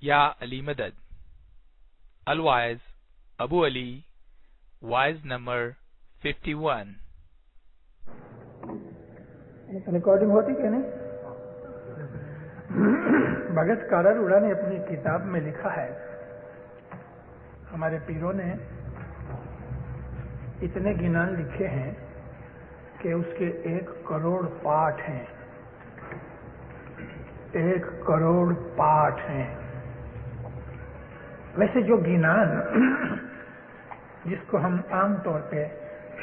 Ya Ali Madad. Al-Waiz, Abu Ali, Waiz number 51. Recording ہوتی کہ نہیں؟ بھگت کاراروڑا نے اپنی کتاب میں لکھا ہے، ہمارے پیروں نے اتنے گنان لکھے ہیں کہ اس کے 1 کروڑ پاٹھ ہیں، 1 کروڑ پاٹھ ہیں۔ ویسے جو گنان جس کو ہم عام طور پہ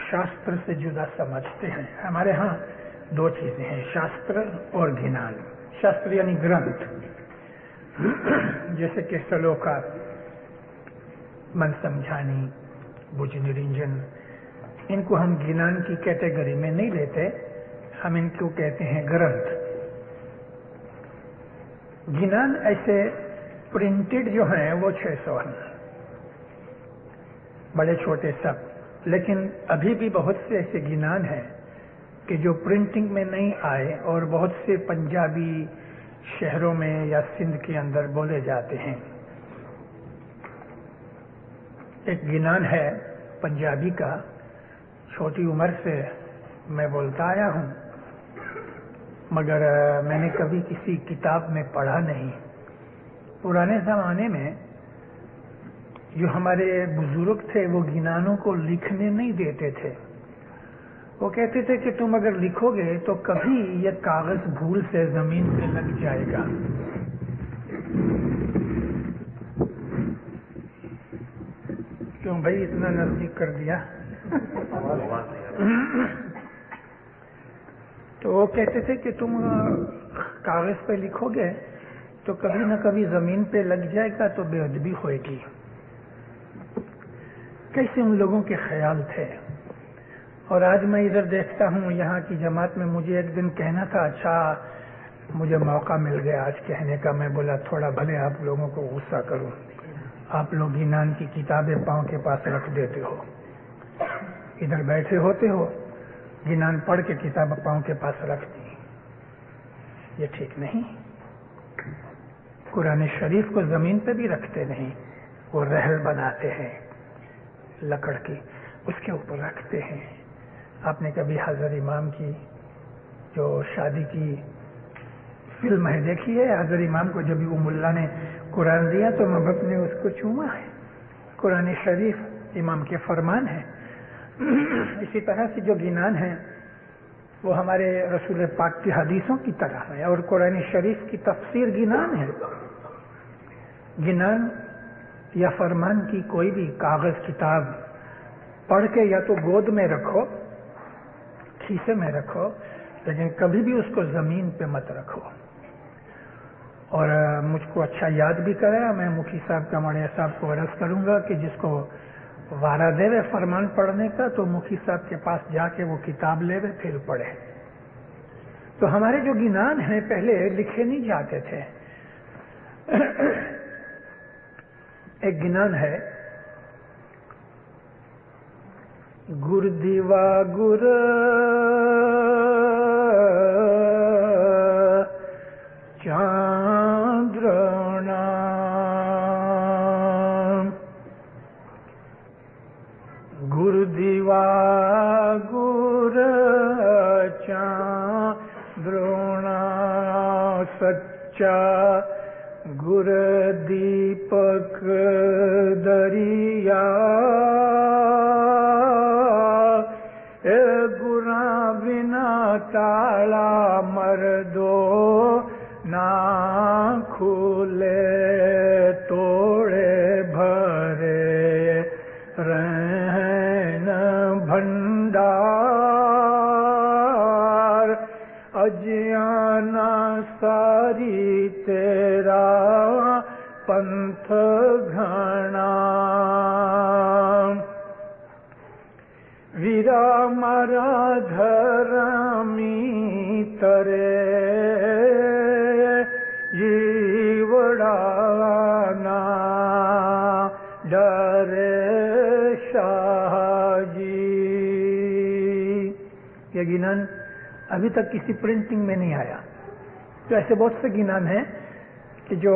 شاستر سے جدا سمجھتے ہیں، ہمارے ہاں 2 چیزیں ہیں، شاستر اور گنان۔ شاستر یعنی گرنتھ، جیسے کہ سلوکا، من سمجھانی، بج نرنجن، ان کو ہم گنان کی کیٹیگری میں نہیں لیتے، ہم ان کو کہتے ہیں گرنتھ۔ گنان ایسے پرنٹڈ جو ہیں وہ 600 ہیں، بڑے چھوٹے سب، لیکن ابھی بھی بہت سے ایسے گنان ہیں کہ جو پرنٹنگ میں نہیں آئے اور بہت سے پنجابی شہروں میں یا سندھ کے اندر بولے جاتے ہیں۔ ایک گنان ہے پنجابی کا، چھوٹی عمر سے میں بولتا آیا ہوں، مگر میں نے کبھی کسی کتاب میں پڑھا نہیں۔ پرانے زمانے میں جو ہمارے بزرگ تھے وہ گنانوں کو لکھنے نہیں دیتے تھے، وہ کہتے تھے کہ تم اگر لکھو گے تو کبھی یہ کاغذ بھول سے زمین پہ لگ جائے گا۔ کیوں بھائی اتنا نزدیک کر دیا؟ تو وہ کہتے تھے کہ تم کاغذ پہ لکھو گے تو کبھی نہ کبھی زمین پہ لگ جائے گا تو بے ادبی ہوئے گی۔ کیسے ان لوگوں کے خیال تھے۔ اور آج میں ادھر دیکھتا ہوں یہاں کی جماعت میں، مجھے ایک دن کہنا تھا، اچھا مجھے موقع مل گیا آج کہنے کا، میں بولا تھوڑا بھلے آپ لوگوں کو غصہ کروں، آپ لوگ گنان کی کتابیں پاؤں کے پاس رکھ دیتے ہو، ادھر بیٹھے ہوتے ہو، گنان پڑھ کے کتاب پاؤں کے پاس رکھ دی، یہ ٹھیک نہیں۔ قرآن شریف کو زمین پہ بھی رکھتے نہیں، وہ رحل بناتے ہیں لکڑ کی، اس کے اوپر رکھتے ہیں۔ آپ نے کبھی حضرت امام کی جو شادی کی فلم ہے دیکھی ہے؟ حضرت امام کو جب ام اللہ نے قرآن دیا تو محبت نے اس کو چوما ہے۔ قرآن شریف امام کے فرمان ہے۔ اسی طرح سے جو گنان ہیں وہ ہمارے رسول پاک کی حدیثوں کی طرح ہے، اور قرآن شریف کی تفسیر گنان ہے۔ گنان یا فرمان کی کوئی بھی کاغذ کتاب پڑھ کے یا تو گود میں رکھو، کھیسے میں رکھو، لیکن کبھی بھی اس کو زمین پہ مت رکھو۔ اور مجھ کو اچھا یاد بھی کرے، میں مکھی صاحب کماڑیا صاحب کو عرض کروں گا کہ جس کو وارہ دے وے فرمان پڑھنے کا تو مکھی صاحب کے پاس جا کے وہ کتاب لے وے پھر پڑھے۔ تو ہمارے جو گنان ہیں پہلے لکھے نہیں جاتے تھے۔ ایک گنان ہے، گر دیوا گر چاندرنا، گر دیوا گر چاندرنا، سچا گر دیپک دریا، اے گرا بنا تالا مردو نہ کھولے، توڑے بھرے رہن بھنڈار، اجیانا ساری تیرا پنتھ گھنا، ویرا مارا دھرمی ترے جیوڑانا ڈرے شاہ جی۔ یہ گنان ابھی تک کسی پرنٹنگ میں نہیں آیا۔ تو ایسے بہت سے گنان ہیں کہ جو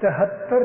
73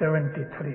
73।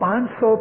500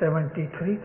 73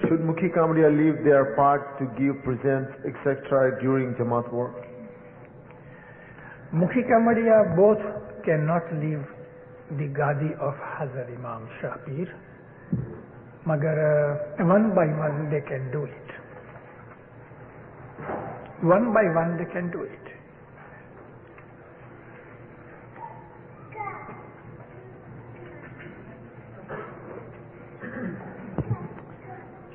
Should Mukhi Kamriya leave their part to give presents, etc. during Jamaat work? Mukhi Kamriya both cannot leave the gadi of Hazrat Imam Shah Pir, magar one by one they can do it. One by one they can do it.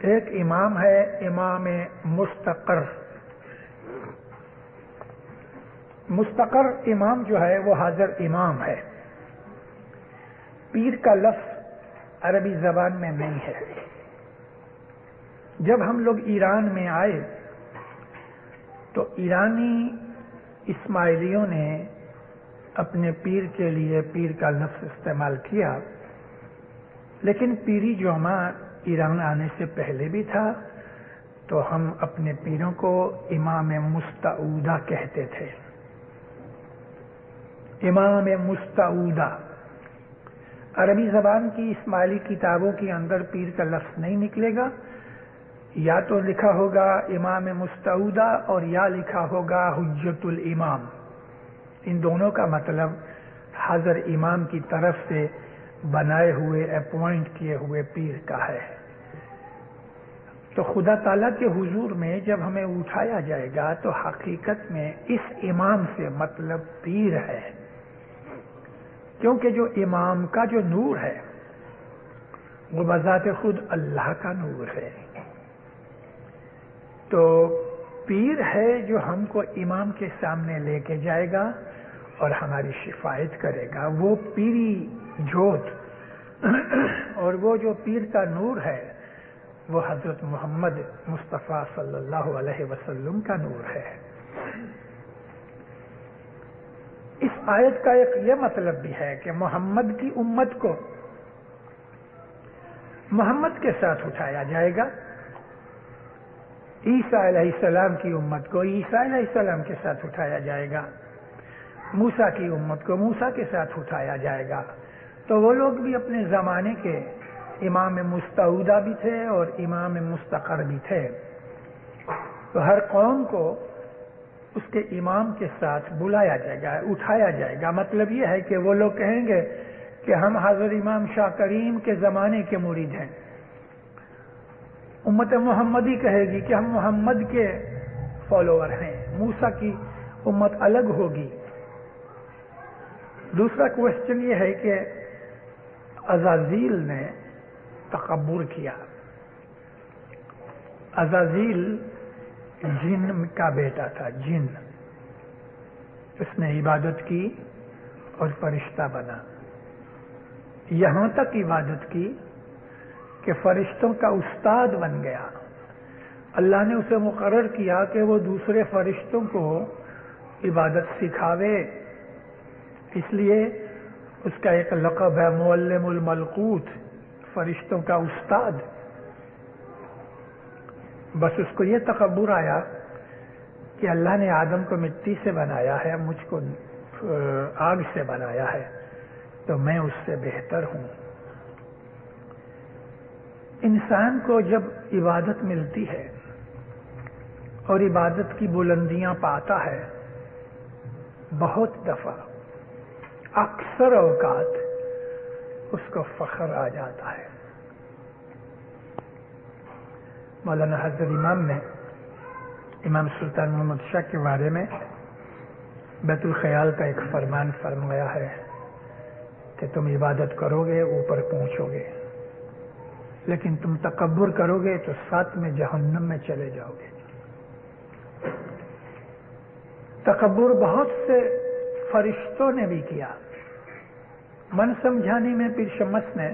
ایک امام ہے امام مستقر. مستقر امام جو ہے وہ حاضر امام ہے. پیر کا لفظ عربی زبان میں نہیں ہے. جب ہم لوگ ایران میں آئے تو ایرانی اسماعیلیوں نے اپنے پیر کے لیے پیر کا لفظ استعمال کیا، لیکن پیری جوما ایران آنے سے پہلے بھی تھا، تو ہم اپنے پیروں کو امام مستعودہ کہتے تھے. امام مستعودہ. عربی زبان کی اسماعیلی کتابوں کے اندر پیر کا لفظ نہیں نکلے گا، یا تو لکھا ہوگا امام مستعودہ اور یا لکھا ہوگا حجت الامام. ان دونوں کا مطلب حاضر امام کی طرف سے بنائے ہوئے اپوائنٹ کیے ہوئے پیر کا ہے. تو خدا تعالیٰ کے حضور میں جب ہمیں اٹھایا جائے گا تو حقیقت میں اس امام سے مطلب پیر ہے، کیونکہ جو امام کا جو نور ہے وہ بذات خود اللہ کا نور ہے. تو پیر ہے جو ہم کو امام کے سامنے لے کے جائے گا اور ہماری شفاعت کرے گا. وہ پیری جوت اور وہ جو پیر کا نور ہے وہ حضرت محمد مصطفیٰ صلی اللہ علیہ وسلم کا نور ہے. اس آیت کا ایک یہ مطلب بھی ہے کہ محمد کی امت کو محمد کے ساتھ اٹھایا جائے گا، عیسیٰ علیہ السلام کی امت کو عیسیٰ علیہ السلام کے ساتھ اٹھایا جائے گا، موسیٰ کی امت کو موسیٰ کے ساتھ اٹھایا جائے گا. تو وہ لوگ بھی اپنے زمانے کے امام مستعودہ بھی تھے اور امام مستقر بھی تھے. تو ہر قوم کو اس کے امام کے ساتھ بلایا جائے گا، اٹھایا جائے گا. مطلب یہ ہے کہ وہ لوگ کہیں گے کہ ہم حضرت امام شاہ کریم کے زمانے کے مرید ہیں. امت محمدی کہے گی کہ ہم محمد کے فالوور ہیں. موسیٰ کی امت الگ ہوگی. دوسرا کوشچن یہ ہے کہ عزازیل نے تکبر کیا. عزازیل جن کا بیٹا تھا، جن. اس نے عبادت کی اور فرشتہ بنا. یہاں تک عبادت کی کہ فرشتوں کا استاد بن گیا. اللہ نے اسے مقرر کیا کہ وہ دوسرے فرشتوں کو عبادت سکھاوے. اس لیے اس کا ایک لقب ہے معلم الملکوت، فرشتوں کا استاد. بس اس کو یہ تکبر آیا کہ اللہ نے آدم کو مٹی سے بنایا ہے، مجھ کو آگ سے بنایا ہے، تو میں اس سے بہتر ہوں. انسان کو جب عبادت ملتی ہے اور عبادت کی بلندیاں پاتا ہے، بہت دفعہ اکثر اوقات اس کو فخر آ جاتا ہے. مولانا حضرت امام نے امام سلطان محمد شاہ کے بارے میں بیت الخیال کا ایک فرمان فرمایا ہے کہ تم عبادت کرو گے اوپر پہنچو گے، لیکن تم تکبر کرو گے تو ساتھ میں جہنم میں چلے جاؤ گے. تکبر بہت سے فرشتوں نے بھی کیا. من سمجھانے میں پیر شمس نے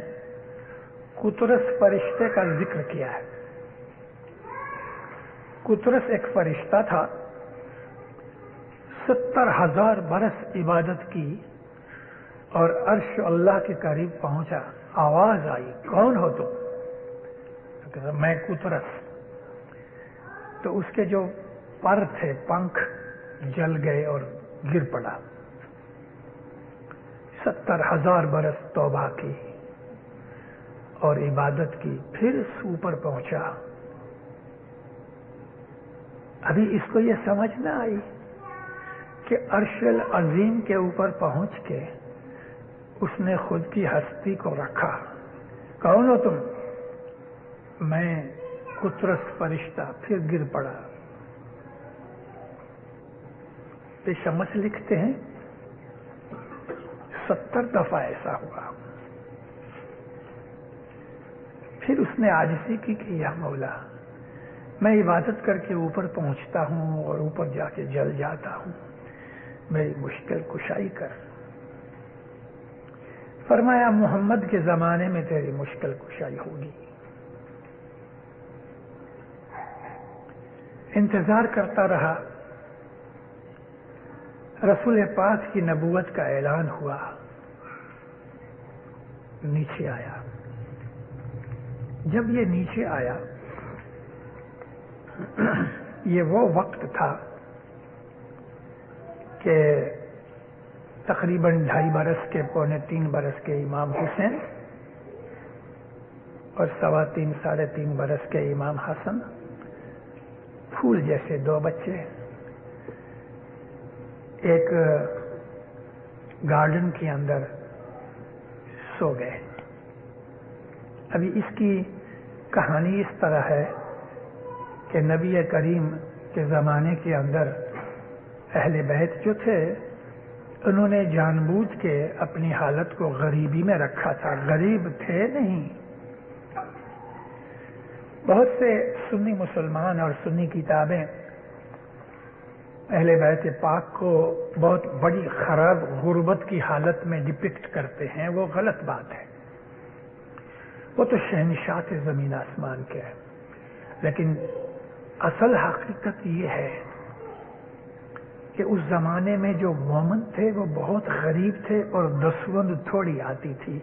قطرس فرشتے کا ذکر کیا ہے. قطرس ایک فرشتہ تھا، 70,000 برس عبادت کی اور عرش اللہ کے قریب پہنچا. آواز آئی، کون ہو تم؟ میں قطرس. تو اس کے جو پر تھے، پنکھ جل گئے اور گر پڑا. 70,000 برس توبہ کی اور عبادت کی، پھر اوپر پہنچا. ابھی اس کو یہ سمجھ نہ آئی کہ عرش العظیم کے اوپر پہنچ کے اس نے خود کی ہستی کو رکھا. کون ہو تم؟ میں قطرس فرشتہ. پھر گر پڑا. شمس لکھتے ہیں 70 دفعہ ایسا ہوا. پھر اس اس نے عاجزی کی کہ یا مولا میں عبادت کر کے اوپر پہنچتا ہوں اور اوپر جا کے جل جاتا ہوں، میری مشکل کشائی کر۔ فرمایا محمد کے زمانے میں تیری مشکل کشائی ہوگی۔ انتظار کرتا رہا، رسول پاک کی نبوت کا اعلان ہوا، نیچے آیا۔ جب یہ نیچے آیا، یہ وہ وقت تھا کہ تقریباً 2.5 برس کے، 2.25 برس کے امام حسین اور 3.25 3.5 برس کے امام حسن، پھول جیسے 2 بچے ایک گارڈن کے اندر سو گئے۔ ابھی اس کی کہانی اس طرح ہے کہ نبی کریم کے زمانے کے اندر اہل بیت جو تھے انہوں نے جان بوجھ کے اپنی حالت کو غریبی میں رکھا تھا، غریب تھے نہیں۔ بہت سے سنی مسلمان اور سنی کتابیں اہل بیت پاک کو بہت بڑی خراب غربت کی حالت میں ڈپکٹ کرتے ہیں، وہ غلط بات ہے۔ وہ تو شہنشاہ تھے زمین آسمان کے، لیکن اصل حقیقت یہ ہے کہ اس زمانے میں جو مومن تھے وہ بہت غریب تھے اور دسوند تھوڑی آتی تھی،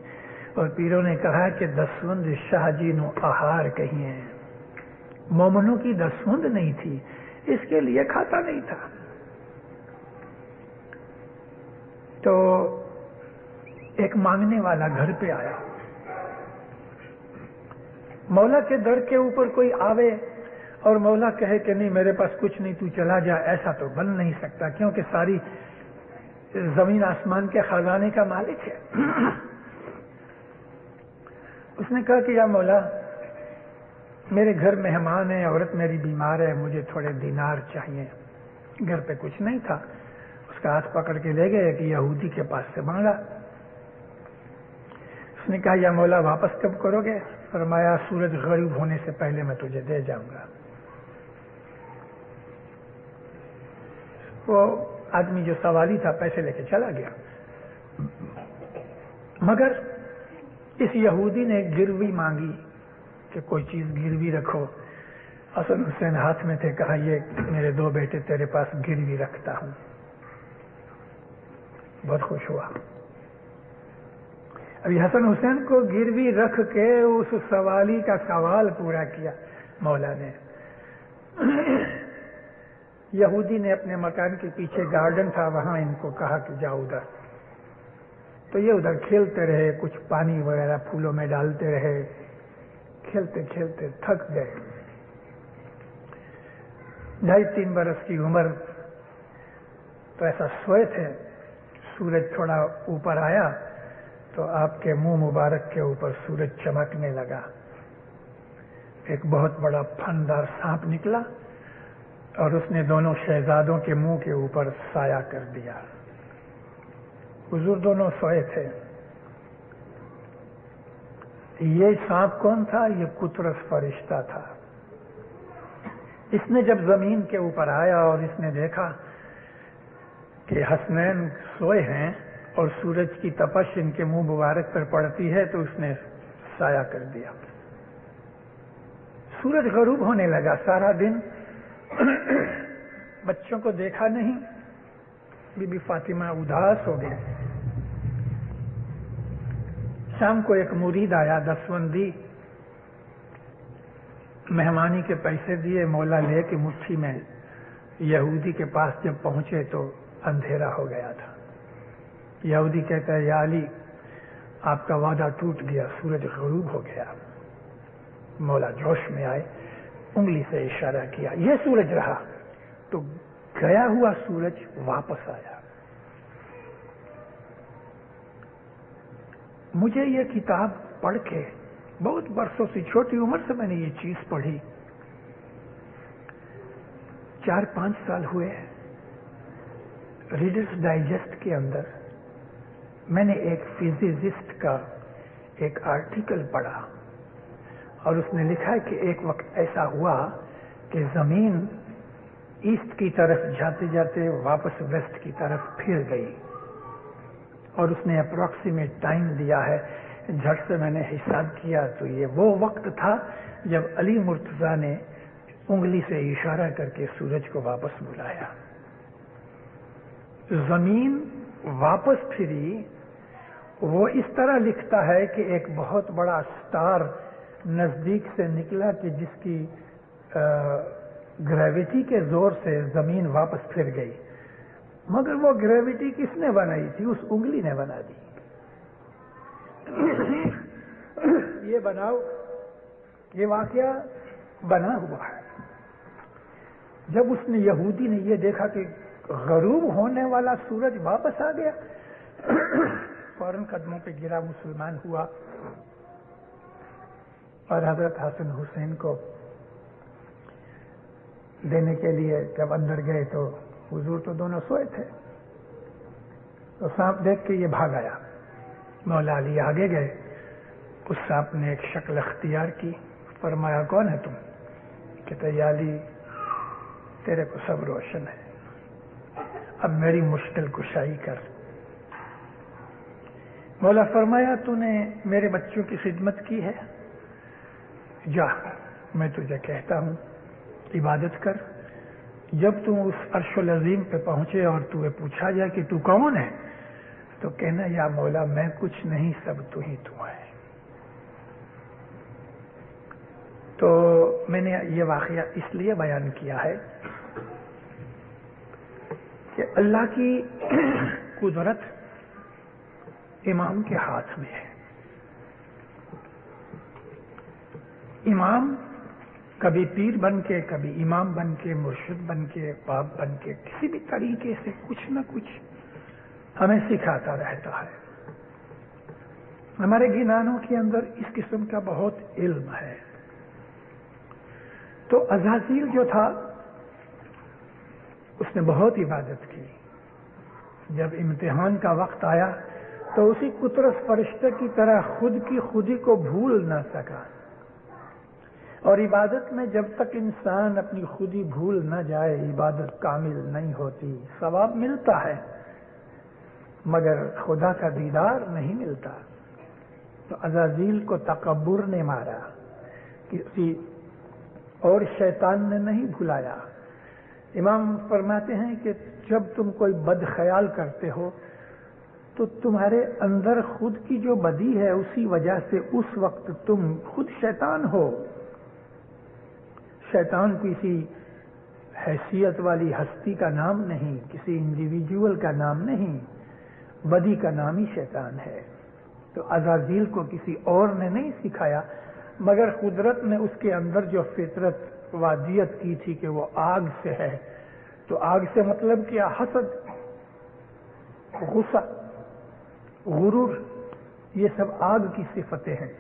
اور پیروں نے کہا کہ دسوند شاہ جی نو آہار کہیے، مومنوں کی دسوند نہیں تھی، اس کے لیے کھاتا نہیں تھا۔ تو ایک مانگنے والا گھر پہ آیا، مولا کے در کے اوپر کوئی آوے اور مولا کہے کہ نہیں میرے پاس کچھ نہیں تو چلا جا، ایسا تو بن نہیں سکتا، کیونکہ ساری زمین آسمان کے خزانے کا مالک ہے۔ اس نے کہا کہ یا مولا میرے گھر مہمان ہے، عورت میری بیمار ہے، مجھے تھوڑے دینار چاہیے۔ گھر پہ کچھ نہیں تھا، اس کا ہاتھ پکڑ کے لے گئے کہ یہودی کے پاس سے مانگا۔ اس نے کہا یا مولا واپس کب کرو گے؟ فرمایا سورج غروب ہونے سے پہلے میں تجھے دے جاؤں گا۔ وہ آدمی جو سوالی تھا پیسے لے کے چلا گیا، مگر اس یہودی نے گروی مانگی کہ کوئی چیز گروی رکھو۔ حسن حسین ہاتھ میں تھے، کہا یہ میرے 2 بیٹے تیرے پاس گروی رکھتا ہوں۔ بہت خوش ہوا۔ ابھی حسن حسین کو گروی رکھ کے اس سوالی کا سوال پورا کیا مولا نے۔ یہودی نے اپنے مکان کے پیچھے گارڈن تھا، وہاں ان کو کہا کہ جاؤ ادھر، تو یہ ادھر کھیلتے رہے، کچھ پانی وغیرہ پھولوں میں ڈالتے رہے، کھیلتے کھیلتے تھک گئے۔ 2.5-3 برس کی عمر، تو ایسا سوئے تھے، سورج تھوڑا اوپر آیا تو آپ کے منہ مبارک کے اوپر سورج چمکنے لگا، ایک بہت بڑا پھندار سانپ نکلا اور اس نے دونوں شہزادوں کے منہ کے اوپر سایہ کر دیا۔ حضور دونوں سوئے تھے۔ یہ سانپ کون تھا؟ یہ قطرس فرشتہ تھا۔ اس نے جب زمین کے اوپر آیا اور اس نے دیکھا کہ حسنین سوئے ہیں اور سورج کی تپش ان کے منہ مبارک پر پڑتی ہے، تو اس نے سایہ کر دیا۔ سورج غروب ہونے لگا، سارا دن بچوں کو دیکھا نہیں، بی بی فاطمہ اداس ہو گئی۔ شام کو ایک مرید آیا، دسوندی مہمانی کے پیسے دیے، مولا لے کے مٹھی میں۔ یہودی کے پاس جب پہنچے تو اندھیرا ہو گیا تھا۔ یہودی کہتا ہے یا علی آپ کا وعدہ ٹوٹ گیا، سورج غروب ہو گیا۔ مولا جوش میں آئے، انگلی سے اشارہ کیا، یہ سورج رہا، تو گیا ہوا سورج واپس آیا۔ مجھے یہ کتاب پڑھ کے بہت برسوں سے، چھوٹی عمر سے میں نے یہ چیز پڑھی، 4-5 سال ہوئے ہیں۔ ریڈرز ڈائجسٹ کے اندر میں نے ایک فزسسٹ کا ایک آرٹیکل پڑھا، اور اس نے لکھا کہ ایک وقت ایسا ہوا کہ زمین ایسٹ کی طرف جاتے جاتے واپس ویسٹ کی طرف پھر گئی، اور اس نے اپروکسیمیٹ ٹائم دیا ہے، جھٹ سے میں نے حساب کیا تو یہ وہ وقت تھا جب علی مرتضیٰ نے انگلی سے اشارہ کر کے سورج کو واپس بلایا۔ زمین واپس پھری، وہ اس طرح لکھتا ہے کہ ایک بہت بڑا سٹار نزدیک سے نکلا کہ جس کی گریویٹی کے زور سے زمین واپس پھر گئی، مگر وہ گریویٹی کس نے بنائی تھی؟ اس انگلی نے بنا دی۔ یہ واقعہ بنا ہوا ہے۔ جب اس نے یہودی نے یہ دیکھا کہ غروب ہونے والا سورج واپس آ گیا، فوراً قدموں پہ گرا، مسلمان ہوا، اور حضرت حسن حسین کو دینے کے لیے جب اندر گئے تو حضور تو دونوں سوئے تھے، تو سانپ دیکھ کے یہ بھاگ آیا۔ مولا علی آگے گئے، اس سانپ نے ایک شکل اختیار کی، فرمایا کون ہے تم؟ کہتے یا علی تیرے کو سب روشن ہے، اب میری مشکل کشائی کر۔ مولا فرمایا تو نے میرے بچوں کی خدمت کی ہے، جا میں تجھے کہتا ہوں عبادت کر، جب تم اس عرش العظیم پہ پہنچے اور تمہیں پوچھا جائے کہ تو کون ہے تو کہنا یا مولا میں کچھ نہیں، سب تو ہی تو ہے۔ تو میں نے یہ واقعہ اس لیے بیان کیا ہے کہ اللہ کی قدرت امام کے ہاتھ میں ہے۔ امام کبھی پیر بن کے، کبھی امام بن کے، مرشد بن کے، باپ بن کے، کسی بھی طریقے سے کچھ نہ کچھ ہمیں سکھاتا رہتا ہے۔ ہمارے گنانوں کے اندر اس قسم کا بہت علم ہے۔ تو عزازیل جو تھا اس نے بہت عبادت کی، جب امتحان کا وقت آیا تو اسی قطرس فرشتے کی طرح خود کی خودی کو بھول نہ سکا، اور عبادت میں جب تک انسان اپنی خودی بھول نہ جائے عبادت کامل نہیں ہوتی۔ ثواب ملتا ہے مگر خدا کا دیدار نہیں ملتا۔ تو عزازیل کو تکبر نے مارا، کسی اور شیطان نے نہیں بھلایا۔ امام فرماتے ہیں کہ جب تم کوئی بد خیال کرتے ہو تو تمہارے اندر خود کی جو بدی ہے اسی وجہ سے اس وقت تم خود شیطان ہو۔ شیطان کسی حیثیت والی ہستی کا نام نہیں، کسی انڈیویجول کا نام نہیں، بدی کا نام ہی شیطان ہے۔ تو عزازیل کو کسی اور نے نہیں سکھایا مگر قدرت نے اس کے اندر جو فطرت وادیت کی تھی کہ وہ آگ سے ہے، تو آگ سے مطلب کیا؟ حسد، غصہ، غرور، یہ سب آگ کی صفتیں ہیں۔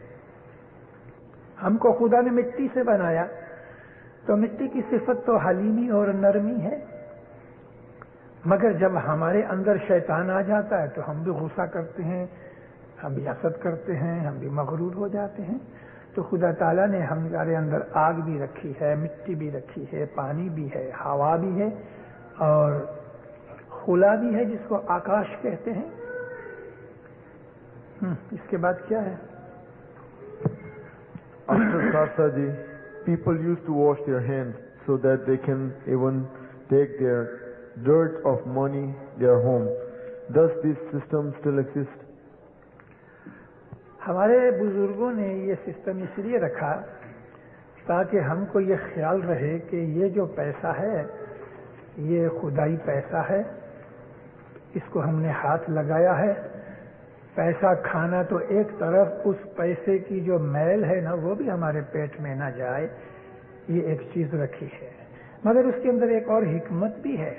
ہم کو خدا نے مٹی سے بنایا تو مٹی کی صفت تو حلیمی اور نرمی ہے، مگر جب ہمارے اندر شیطان آ جاتا ہے تو ہم بھی غصہ کرتے ہیں، ہم بھی حسد کرتے ہیں، ہم بھی مغرور ہو جاتے ہیں۔ تو خدا تعالیٰ نے ہمارے اندر آگ بھی رکھی ہے، مٹی بھی رکھی ہے، پانی بھی ہے، ہوا بھی ہے، اور خلا بھی ہے جس کو آکاش کہتے ہیں۔ اس کے بعد کیا ہے؟ After Sarsaji, people used to wash their hands so that they can even take their dirt of money their home. Does this system still exist? ہمارے بزرگوں نے یہ سسٹم اس لیے رکھا تاکہ ہم کو یہ خیال رہے کہ یہ جو پیسہ ہے یہ خدائی پیسہ ہے، اس کو ہم نے ہاتھ لگایا ہے۔ پیسہ کھانا تو ایک طرف، اس پیسے کی جو میل ہے نا وہ بھی ہمارے پیٹ میں نہ جائے، یہ ایک چیز رکھی ہے۔ مگر اس کے اندر ایک اور حکمت بھی ہے۔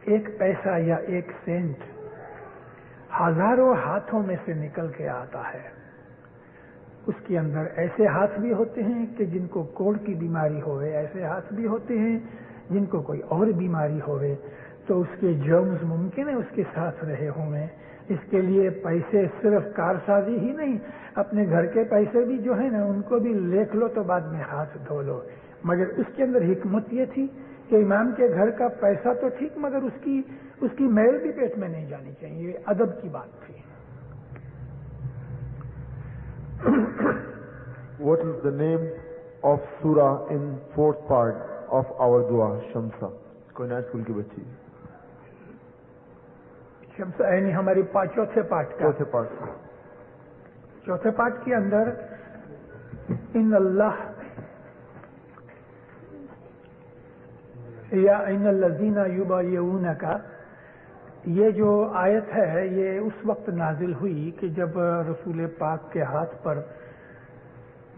ایک پیسہ یا ایک سینٹ ہزاروں ہاتھوں میں سے نکل کے آتا ہے۔ اس کے اندر ایسے ہاتھ بھی ہوتے ہیں کہ جن کو کوڑ کی بیماری ہوئے، ایسے ہاتھ بھی ہوتے ہیں جن کو کوئی اور بیماری ہوئے، تو اس کے جرمز ممکن ہے اس کے ساتھ رہے ہوئے، اس کے لیے پیسے صرف کارسازی ہی نہیں، اپنے گھر کے پیسے بھی جو ہے نا ان کو بھی لکھ لو تو بعد میں ہاتھ دھو لو. مگر اس کے اندر حکمت یہ تھی کہ امام کے گھر کا پیسہ تو ٹھیک، مگر اس کی میل بھی پیٹ میں نہیں جانی چاہیے. یہ ادب کی بات تھی. What is the name of surah in fourth part of our dua, Shamsa? کوئی نیا اسکول کی بچی. شمس یعنی ہماری چوتھے پارٹ کے اندر ان اللہ یا ان الذین یبایعونک، یہ جو آیت ہے یہ اس وقت نازل ہوئی کہ جب رسول پاک کے ہاتھ پر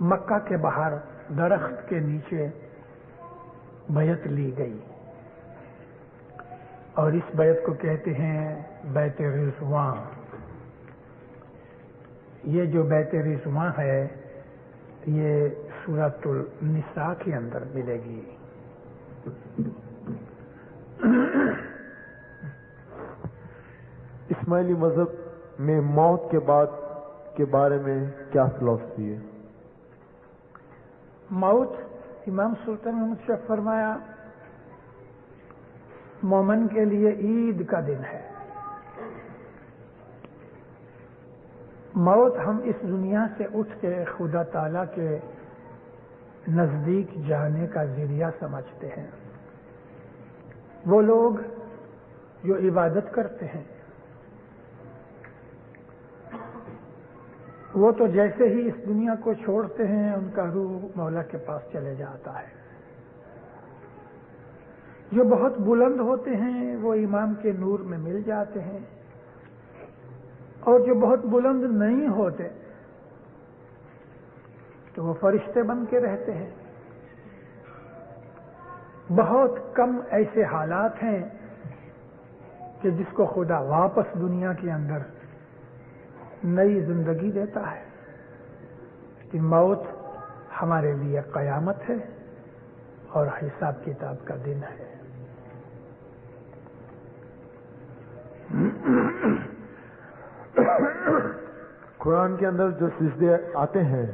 مکہ کے باہر درخت کے نیچے بیعت لی گئی، اور اس بیعت کو کہتے ہیں بیعت رضوان. یہ جو بیعت رضوان ہے یہ سورۃ النساء کے اندر ملے گی. اسماعیلی مذہب میں موت کے بعد کے بارے میں کیا فلسفی ہے؟ موت، امام سلطان محمد شاہ فرمایا مومن کے لیے عید کا دن ہے. موت ہم اس دنیا سے اٹھ کے خدا تعالی کے نزدیک جانے کا ذریعہ سمجھتے ہیں. وہ لوگ جو عبادت کرتے ہیں وہ تو جیسے ہی اس دنیا کو چھوڑتے ہیں ان کا روح مولا کے پاس چلے جاتا ہے. جو بہت بلند ہوتے ہیں وہ امام کے نور میں مل جاتے ہیں، اور جو بہت بلند نہیں ہوتے تو وہ فرشتے بن کے رہتے ہیں. بہت کم ایسے حالات ہیں کہ جس کو خدا واپس دنیا کے اندر نئی زندگی دیتا ہے. کہ موت ہمارے لیے قیامت ہے اور حساب کتاب کا دن ہے. قرآن کے اندر جو سجدے آتے ہیں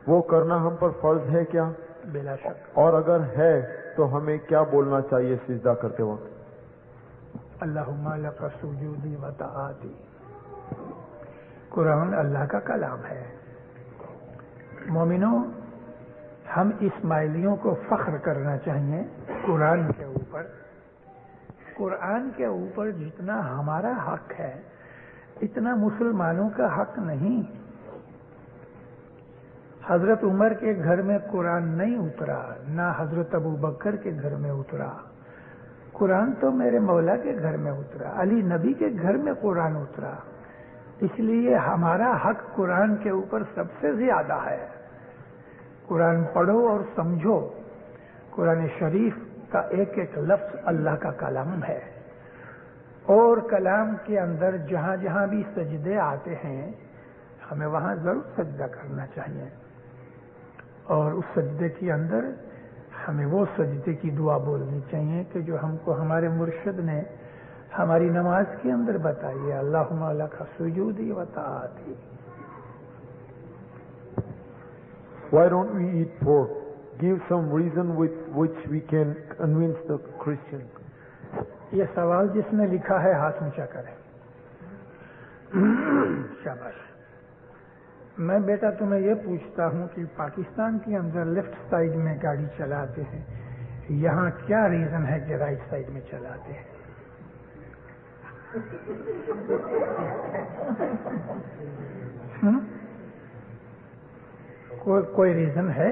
وہ کرنا ہم پر فرض ہے کیا؟ بلا شک. اور اگر ہے تو ہمیں کیا بولنا چاہیے سجدہ کرتے وقت؟ اللہم لک سجودی و طاعتی. قرآن اللہ کا کلام ہے. مومنوں، ہم اسماعیلیوں کو فخر کرنا چاہیے قرآن کے اوپر. قرآن کے اوپر جتنا ہمارا حق ہے اتنا مسلمانوں کا حق نہیں. حضرت عمر کے گھر میں قرآن نہیں اترا، نہ حضرت ابو بکر کے گھر میں اترا. قرآن تو میرے مولا کے گھر میں اترا، علی نبی کے گھر میں قرآن اترا. اس لیے ہمارا حق قرآن کے اوپر سب سے زیادہ ہے. قرآن پڑھو اور سمجھو. قرآن شریف کا ایک ایک لفظ اللہ کا کلام ہے، اور کلام کے اندر جہاں جہاں بھی سجدے آتے ہیں ہمیں وہاں ضرور سجدہ کرنا چاہیے. اور اس سجدے کے اندر ہمیں وہ سجدے کی دعا بولنی چاہیے کہ جو ہم کو ہمارے مرشد نے ہماری نماز کے اندر بتائیے. اللہم لک سجودی و طاعتی. Why don't we eat pork? Give some reason with which we can convince the Christians. یہ سوال جس نے لکھا ہے ہاتھ اونچا کرے. شاباش. میں بیٹا تمہیں یہ پوچھتا ہوں کہ پاکستان کے اندر لیفٹ سائیڈ میں گاڑی چلاتے ہیں، یہاں کیا ریزن ہے کہ رائٹ سائیڈ میں چلاتے ہیں؟ کوئی ریزن ہے؟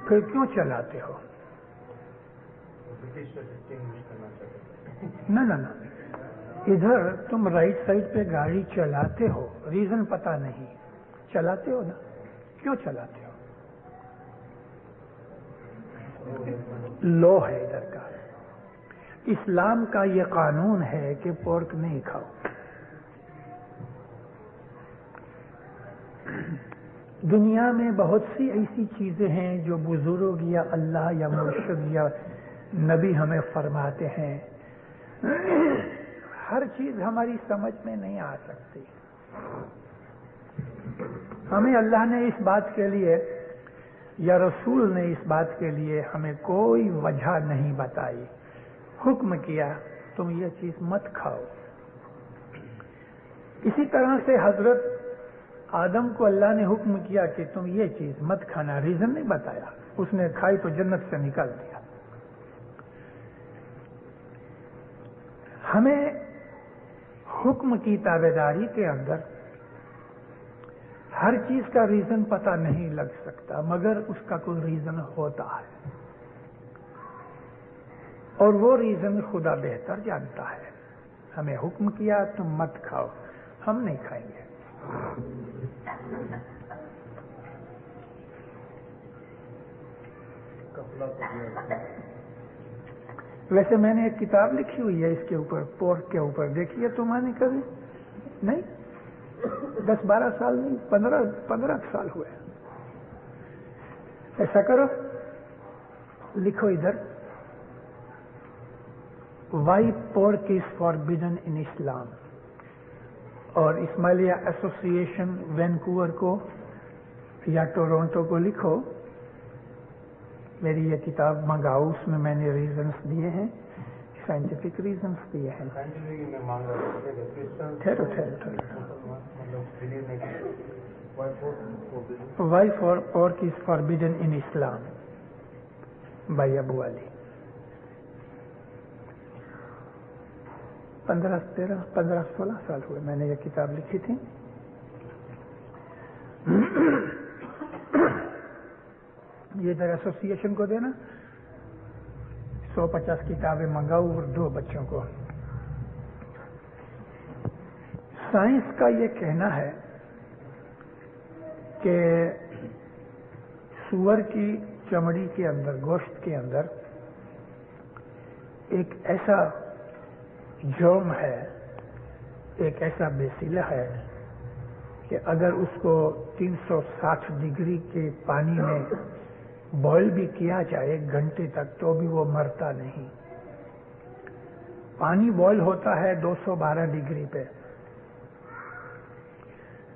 پھر کیوں چلاتے ہو؟ نہ ادھر تم رائٹ سائیڈ پہ گاڑی چلاتے ہو، ریزن پتہ نہیں، چلاتے ہو نا. کیوں چلاتے ہو؟ لو ہے ادھر کا. اسلام کا یہ قانون ہے کہ پورک نہیں کھاؤ. دنیا میں بہت سی ایسی چیزیں ہیں جو بزرگ یا اللہ یا مرشد یا نبی ہمیں فرماتے ہیں ہر چیز ہماری سمجھ میں نہیں آ سکتی. ہمیں اللہ نے اس بات کے لیے یا رسول نے اس بات کے لیے ہمیں کوئی وجہ نہیں بتائی. حکم کیا تم یہ چیز مت کھاؤ. اسی طرح سے حضرت آدم کو اللہ نے حکم کیا کہ تم یہ چیز مت کھانا، ریزن نہیں بتایا. اس نے کھائی تو جنت سے نکال دیا. ہمیں حکم کی تابعداری کے اندر ہر چیز کا ریزن پتہ نہیں لگ سکتا، مگر اس کا کوئی ریزن ہوتا ہے، اور وہ ریزن خدا بہتر جانتا ہے. ہمیں حکم کیا تم مت کھاؤ، ہم نہیں کھائیں گے. ویسے میں نے ایک کتاب لکھی ہوئی ہے اس کے اوپر، پورک کے اوپر. دیکھیے تمہارے نے کبھی نہیں؟ 10-12 سال نہیں، 15 سال ہوئے. ایسا کرو، لکھو ادھر Y pork is forbidden in اسلام، اور اسماعیلیہ ایسوسی ایشن وینکوور کو یا ٹورونٹو کو لکھو میری یہ کتاب منگاؤ. اس میں نے ریزنس دیے ہیں، سائنٹیفک ریزنس دیے ہیں. ٹھہرو why pork is forbidden in Islam by Abu Ali. 15-16 سال ہوئے میں نے یہ کتاب لکھی تھی. یہ ادھر ایسوسی ایشن کو دینا. 150 کتابیں منگاؤ اور 2 بچوں کو. سائنس کا یہ کہنا ہے کہ سور کی چمڑی کے اندر، گوشت کے اندر ایک ایسا جرم ہے، ایک ایسا بیسیلا ہے کہ اگر اس کو 360 ڈگری کے پانی میں بوائل بھی کیا جائے 1 گھنٹے تک تو بھی وہ مرتا نہیں. پانی بوائل ہوتا ہے 212 ڈگری پہ،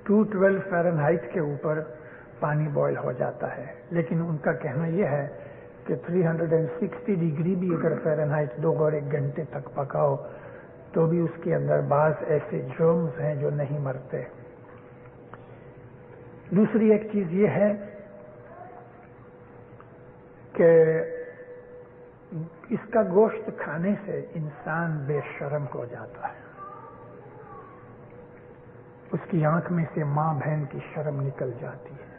212 فahrenheit کے اوپر پانی بوائل ہو جاتا ہے. لیکن ان کا کہنا یہ ہے کہ 360 ڈگری بھی اگر فahrenheit 2 اور 1 گھنٹے تک پکاؤ تو بھی اس کے اندر بعض ایسے جرمز ہیں جو نہیں مرتے. دوسری ایک چیز یہ ہے کہ اس کا گوشت کھانے سے انسان بے شرم ہو جاتا ہے. اس کی آنکھ میں سے ماں بہن کی شرم نکل جاتی ہے.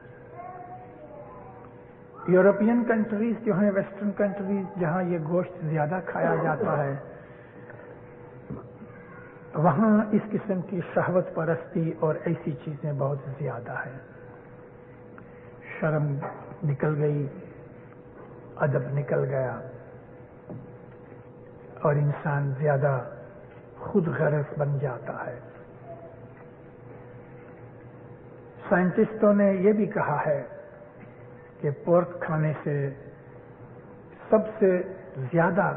یورپین کنٹریز جو ہیں، ویسٹرن کنٹریز جہاں یہ گوشت زیادہ کھایا جاتا ہے، وہاں اس قسم کی شہوت پرستی اور ایسی چیزیں بہت زیادہ ہیں. شرم نکل گئی، ادب نکل گیا، اور انسان زیادہ خود غرض بن جاتا ہے. سائنٹسٹوں نے یہ بھی کہا ہے کہ پورک کھانے سے سب سے زیادہ،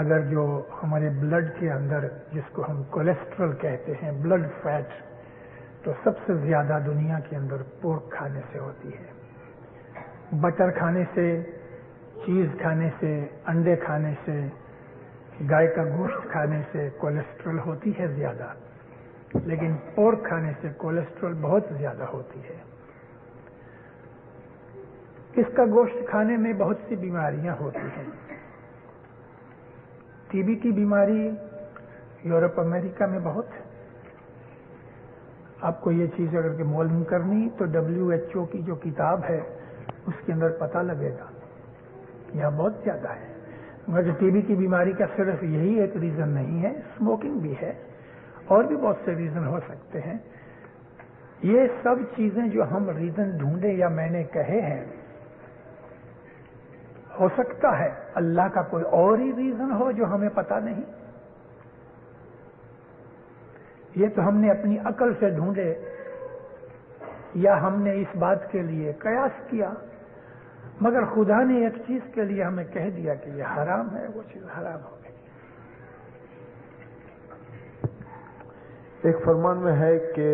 اگر جو ہمارے بلڈ کے اندر جس کو ہم کولیسٹرول کہتے ہیں، بلڈ فیٹ، تو سب سے زیادہ دنیا کے اندر پورک کھانے سے ہوتی ہے. بٹر کھانے سے، چیز کھانے سے، انڈے کھانے سے، گائے کا گوشت کھانے سے کولیسٹرول ہوتی ہے زیادہ، لیکن پورک کھانے سے کولیسٹرول بہت زیادہ ہوتی ہے. اس کا گوشت کھانے میں بہت سی بیماریاں ہوتی ہیں. ٹی بی کی بیماری یورپ امریکہ میں بہت ہے. آپ کو یہ چیز اگر کہ معلوم کرنی تو WHO کی جو کتاب ہے اس کے اندر پتہ لگے گا. یہاں بہت زیادہ ہے. مگر ٹی بی کی بیماری کا صرف یہی ایک ریزن نہیں ہے، اسموکنگ بھی ہے، اور بھی بہت سے ریزن ہو سکتے ہیں. یہ سب چیزیں جو ہم ریزن ڈھونڈے یا میں نے کہے ہیں، ہو سکتا ہے اللہ کا کوئی اور ہی ریزن ہو جو ہمیں پتہ نہیں. یہ تو ہم نے اپنی عقل سے ڈھونڈے یا ہم نے اس بات کے لیے قیاس کیا، مگر خدا نے ایک چیز کے لیے ہمیں کہہ دیا کہ یہ حرام ہے، وہ چیز حرام ہو گئی. ایک فرمان میں ہے کہ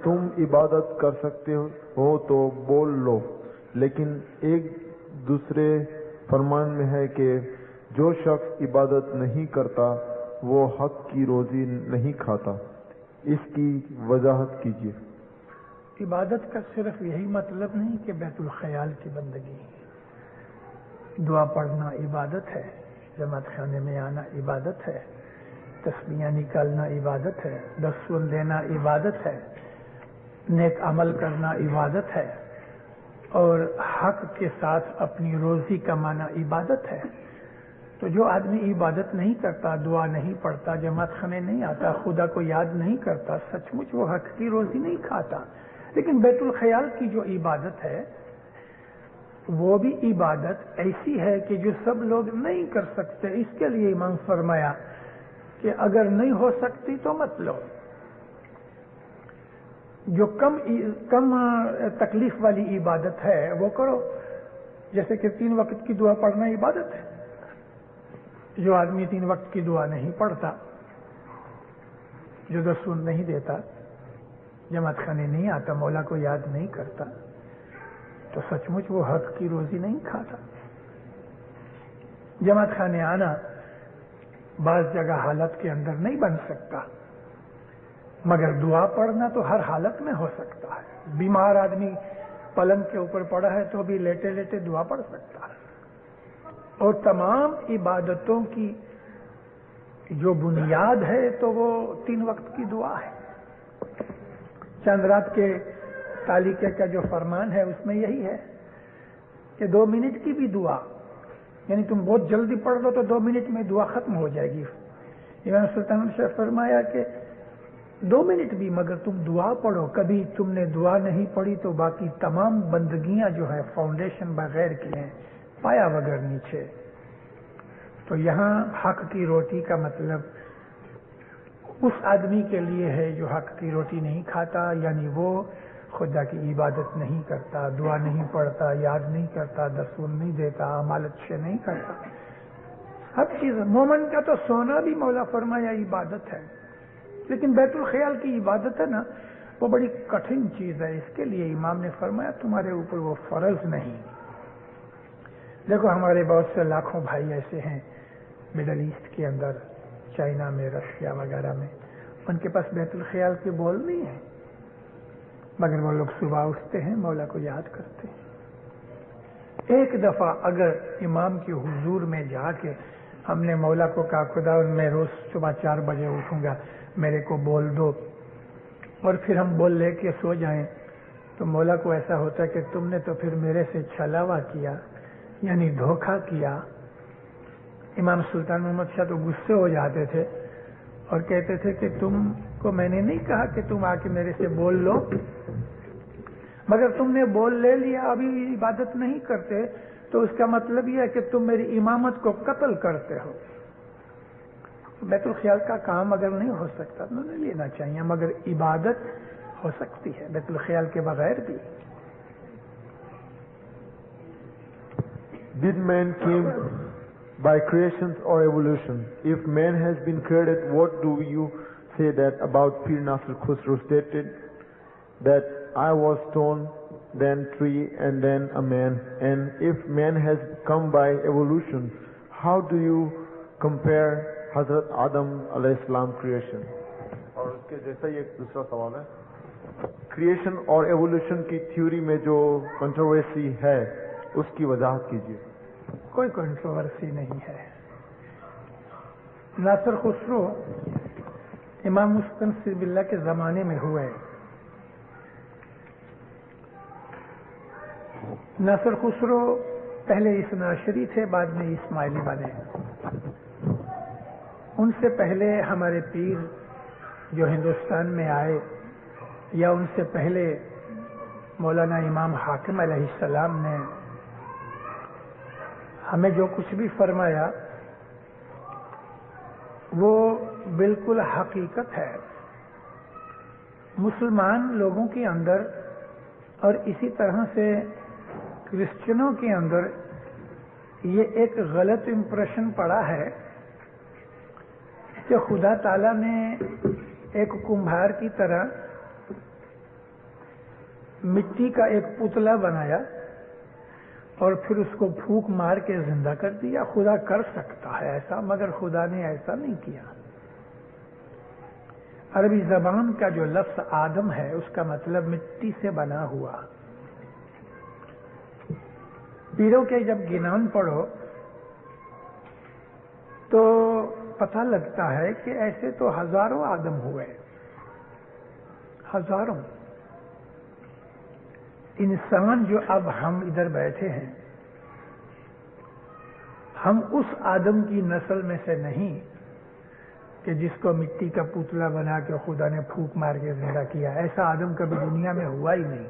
تم عبادت کر سکتے ہو تو بول لو، لیکن ایک دوسرے فرمان میں ہے کہ جو شخص عبادت نہیں کرتا وہ حق کی روزی نہیں کھاتا۔ اس کی وضاحت کیجیے۔ عبادت کا صرف یہی مطلب نہیں کہ بیت الخیال کی بندگی، دعا پڑھنا عبادت ہے، جماعت خانے میں آنا عبادت ہے، تسبیحاں نکالنا عبادت ہے، دستور دینا عبادت ہے، نیک عمل کرنا عبادت ہے، اور حق کے ساتھ اپنی روزی کمانا عبادت ہے۔ تو جو آدمی عبادت نہیں کرتا، دعا نہیں پڑھتا، جماعت خانے نہیں آتا، خدا کو یاد نہیں کرتا، سچ مچ وہ حق کی روزی نہیں کھاتا۔ لیکن بیت الخیال کی جو عبادت ہے وہ بھی عبادت ایسی ہے کہ جو سب لوگ نہیں کر سکتے، اس کے لیے امام فرمایا کہ اگر نہیں ہو سکتی تو مت لو، جو کم تکلیف والی عبادت ہے وہ کرو، جیسے کہ 3 وقت کی دعا پڑھنا عبادت ہے۔ جو آدمی 3 وقت کی دعا نہیں پڑھتا، جو دستور نہیں دیتا، جماعت خانے نہیں آتا، مولا کو یاد نہیں کرتا، تو سچ مچ وہ حق کی روزی نہیں کھاتا۔ جماعت خانے آنا بعض جگہ حالت کے اندر نہیں بن سکتا، مگر دعا پڑھنا تو ہر حالت میں ہو سکتا ہے۔ بیمار آدمی پلنگ کے اوپر پڑا ہے تو بھی لیٹے لیٹے دعا پڑھ سکتا ہے۔ اور تمام عبادتوں کی جو بنیاد ہے تو وہ 3 وقت کی دعا ہے۔ چند رات کے تالیقے کا جو فرمان ہے اس میں یہی ہے کہ 2 منٹ کی بھی دعا، یعنی تم بہت جلدی پڑھ لو تو 2 منٹ میں دعا ختم ہو جائے گی۔ امام سلطان نے فرمایا کہ 2 منٹ بھی مگر تم دعا پڑھو، کبھی تم نے دعا نہیں پڑھی تو باقی تمام بندگیاں جو ہے فاؤنڈیشن بغیر کی ہیں، پایا وگر نیچے۔ تو یہاں حق کی روٹی کا مطلب اس آدمی کے لیے ہے جو حق کی روٹی نہیں کھاتا، یعنی وہ خدا کی عبادت نہیں کرتا، دعا نہیں پڑھتا، یاد نہیں کرتا، دستور نہیں دیتا، اعمال اچھے نہیں کرتا، ہر چیز۔ مومن کا تو سونا بھی مولا فرمایا عبادت ہے، لیکن بیت الخیال کی عبادت ہے نا، وہ بڑی کٹھن چیز ہے۔ اس کے لیے امام نے فرمایا تمہارے اوپر وہ فرض نہیں۔ دیکھو ہمارے بہت سے لاکھوں بھائی ایسے ہیں مڈل ایسٹ کے اندر، چائنا میں، رشیا وغیرہ میں، ان کے پاس بیت الخیال کے بول نہیں ہیں، مگر وہ لوگ صبح اٹھتے ہیں، مولا کو یاد کرتے ہیں۔ ایک دفعہ اگر امام کے حضور میں جا کے ہم نے مولا کو کہا خدا میں روز صبح 4 بجے اٹھوں گا، میرے کو بول دو، اور پھر ہم بول لے کے سو جائیں، تو مولا کو ایسا ہوتا ہے کہ تم نے تو پھر میرے سے چھلاوا کیا، یعنی دھوکہ کیا۔ امام سلطان محمد شاہ تو غصے ہو جاتے تھے اور کہتے تھے کہ تم کو میں نے نہیں کہا کہ تم آ کے میرے سے بول لو، مگر تم نے بول لے لیا، ابھی عبادت نہیں کرتے، تو اس کا مطلب یہ ہے کہ تم میری امامت کو قتل کرتے ہو۔ بیت الخیال کا کام اگر نہیں ہو سکتا تو نہیں لینا چاہیے، مگر عبادت ہو سکتی ہے بیت الخیال کے بغیر بھی۔ Did man came by creation or evolution? If man has been created, what do you say that about Pir Nasir Khusro stated that I was stone, then tree, and then a man? And if man has come by evolution, how do you compare Hazrat Adam alayhi salam creation? اور اس کے جیسا یہ دوسرا سوال ہے، creation اور evolution کی theory میں جو کنٹروورسی ہے اس کی وضاحت کیجیے۔ کوئی کنٹروورسی نہیں ہے۔ ناصر خسرو امام مستنصر باللہ کے زمانے میں ہوئے۔ ناصر خسرو پہلے اثنا عشری تھے، بعد میں اسماعیلی بنے۔ ان سے پہلے ہمارے پیر جو ہندوستان میں آئے، یا ان سے پہلے مولانا امام حاکم علیہ السلام نے ہمیں جو کچھ بھی فرمایا وہ بالکل حقیقت ہے۔ مسلمان لوگوں کے اندر اور اسی طرح سے کرسچنوں کے اندر یہ ایک غلط امپریشن پڑا ہے کہ خدا تعالیٰ نے ایک کمبھار کی طرح مٹی کا ایک پتلا بنایا اور پھر اس کو پھونک مار کے زندہ کر دیا. خدا کر سکتا ہے ایسا، مگر خدا نے ایسا نہیں کیا. عربی زبان کا جو لفظ آدم ہے اس کا مطلب مٹی سے بنا ہوا. پیروں کے جب گنان پڑھو تو پتہ لگتا ہے کہ ایسے تو ہزاروں آدم ہوئے، ہزاروں. انسان جو اب ہم ادھر بیٹھے ہیں، ہم اس آدم کی نسل میں سے نہیں کہ جس کو مٹی کا پتلا بنا کے خدا نے پھونک مار کے زندہ کیا. ایسا آدم کبھی دنیا میں ہوا ہی نہیں.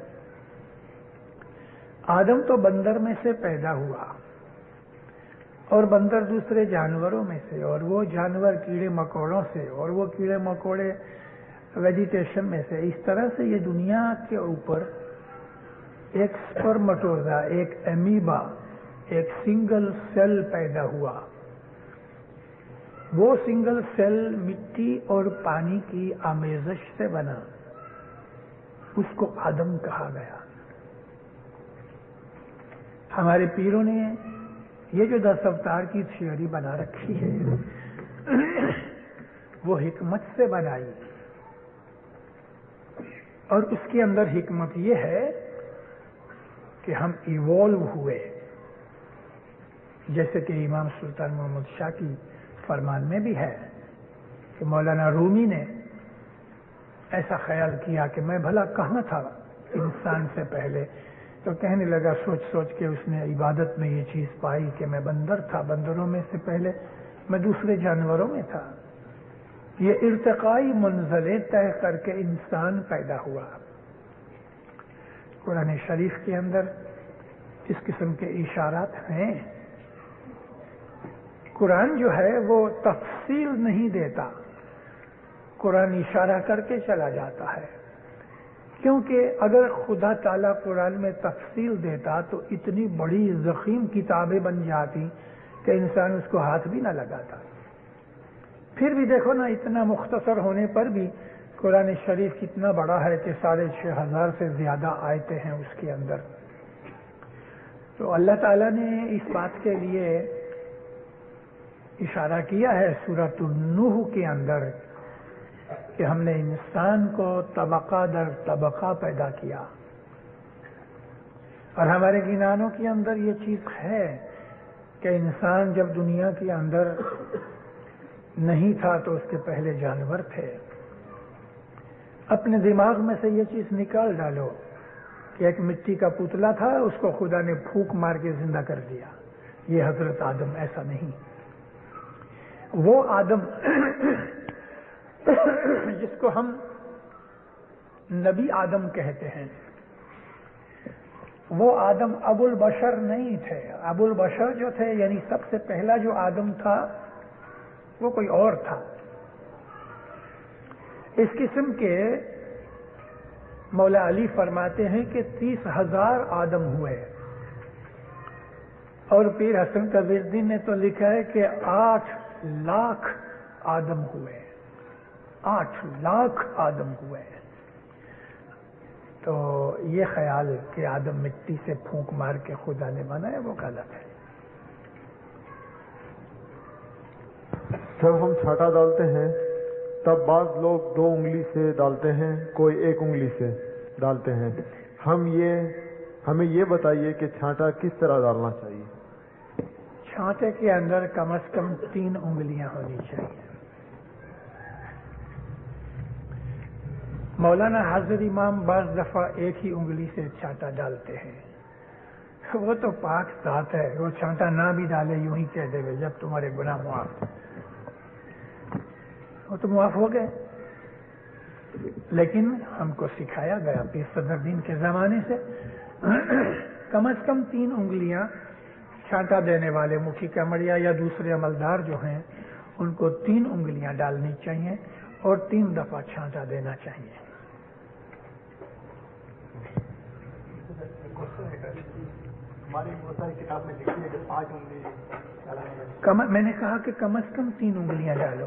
آدم تو بندر میں سے پیدا ہوا، اور بندر دوسرے جانوروں میں سے، اور وہ جانور کیڑے مکوڑوں سے، اور وہ کیڑے مکوڑے ویجیٹیشن میں سے. اس طرح سے یہ دنیا کے اوپر ایک سپرمٹوزا، ایک امیبا، ایک سنگل سیل پیدا ہوا. وہ سنگل سیل مٹی اور پانی کی آمیزش سے بنا، اس کو آدم کہا گیا. ہمارے پیروں نے یہ جو 10 اوتار کی تھیوری بنا رکھی ہے وہ حکمت سے بنائی، اور اس کے اندر حکمت یہ ہے کہ ہم ایوالو ہوئے. جیسے کہ امام سلطان محمد شاہ کی فرمان میں بھی ہے کہ مولانا رومی نے ایسا خیال کیا کہ میں بھلا کہاں تھا انسان سے پہلے، تو کہنے لگا سوچ سوچ کے اس نے عبادت میں یہ چیز پائی کہ میں بندر تھا، بندروں میں سے پہلے میں دوسرے جانوروں میں تھا. یہ ارتقائی منزلیں طے کر کے انسان پیدا ہوا. قرآن شریف کے اندر اس قسم کے اشارات ہیں. قرآن جو ہے وہ تفصیل نہیں دیتا، قرآن اشارہ کر کے چلا جاتا ہے. کیونکہ اگر خدا تعالیٰ قرآن میں تفصیل دیتا تو اتنی بڑی ضخیم کتابیں بن جاتی کہ انسان اس کو ہاتھ بھی نہ لگاتا. پھر بھی دیکھو نا، اتنا مختصر ہونے پر بھی قرآن شریف کتنا بڑا ہے کہ 6,500 سے زیادہ آیتیں ہیں اس کے اندر. تو اللہ تعالیٰ نے اس بات کے لیے اشارہ کیا ہے سورۃ النوح کے اندر کہ ہم نے انسان کو طبقہ در طبقہ پیدا کیا. اور ہمارے گنانوں کے اندر یہ چیز ہے کہ انسان جب دنیا کے اندر نہیں تھا تو اس کے پہلے جانور تھے. اپنے دماغ میں سے یہ چیز نکال ڈالو کہ ایک مٹی کا پتلا تھا، اس کو خدا نے پھونک مار کے زندہ کر دیا. یہ حضرت آدم. ایسا نہیں. وہ آدم جس کو ہم نبی آدم کہتے ہیں، وہ آدم ابو البشر نہیں تھے. ابو البشر جو تھے یعنی سب سے پہلا جو آدم تھا وہ کوئی اور تھا. اس قسم کے مولا علی فرماتے ہیں کہ 30,000 آدم ہوئے، اور پیر حسن کبیردین نے تو لکھا ہے کہ 8 لاکھ آدم ہوئے. 8 لاکھ آدم ہوئے. تو یہ خیال کہ آدم مٹی سے پھونک مار کے خدا نے بنایا وہ غلط ہے. جب ہم چھاٹا ڈالتے ہیں تب بعض لوگ 2 انگلی سے ڈالتے ہیں، کوئی 1 انگلی سے ڈالتے ہیں. ہمیں یہ بتائیے کہ چھانٹا کس طرح ڈالنا چاہیے؟ چھانٹے کے اندر کم از کم 3 انگلیاں ہونی چاہیے. مولانا حاضر امام بعض دفعہ 1 ہی انگلی سے چھانٹا ڈالتے ہیں. وہ تو پاک ذات ہے، وہ چھانٹا نہ بھی ڈالے یوں ہی کہہ دے گے جب تمہارے گناہ معاف، وہ تو معاف ہو گئے. لیکن ہم کو سکھایا گیا پیر صدر دین کے زمانے سے کم از کم 3 انگلیاں چھانٹا دینے والے مکھی کمڑیا یا دوسرے عملدار جو ہیں ان کو 3 انگلیاں ڈالنی چاہیے اور 3 دفعہ چھانٹا دینا چاہیے. ہماری بہت ساری کتاب میں لکھی ہے کہ 5 انگلی. میں نے کہا کہ کم از کم 3 انگلیاں ڈالو.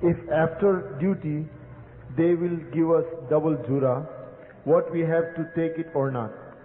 If after duty they will give us double jura, what we have to take it or not?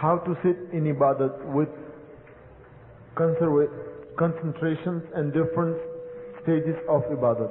How to sit in ibadat with concentrations and different stages of ibadat.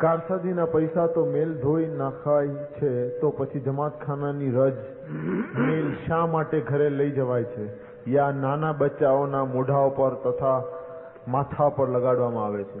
કારસાદી ના પૈસા તો મેલ ધોઈ નાખાય છે, તો પછી જમાતખાનાની રજ મેલ શા માટે ઘરે લઈ જવાય છે, યા નાના બચ્ચાઓના મોઢા પર તથા માથા પર લગાડવામાં આવે છે?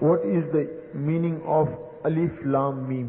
What is the meaning of Alif Lam Mim?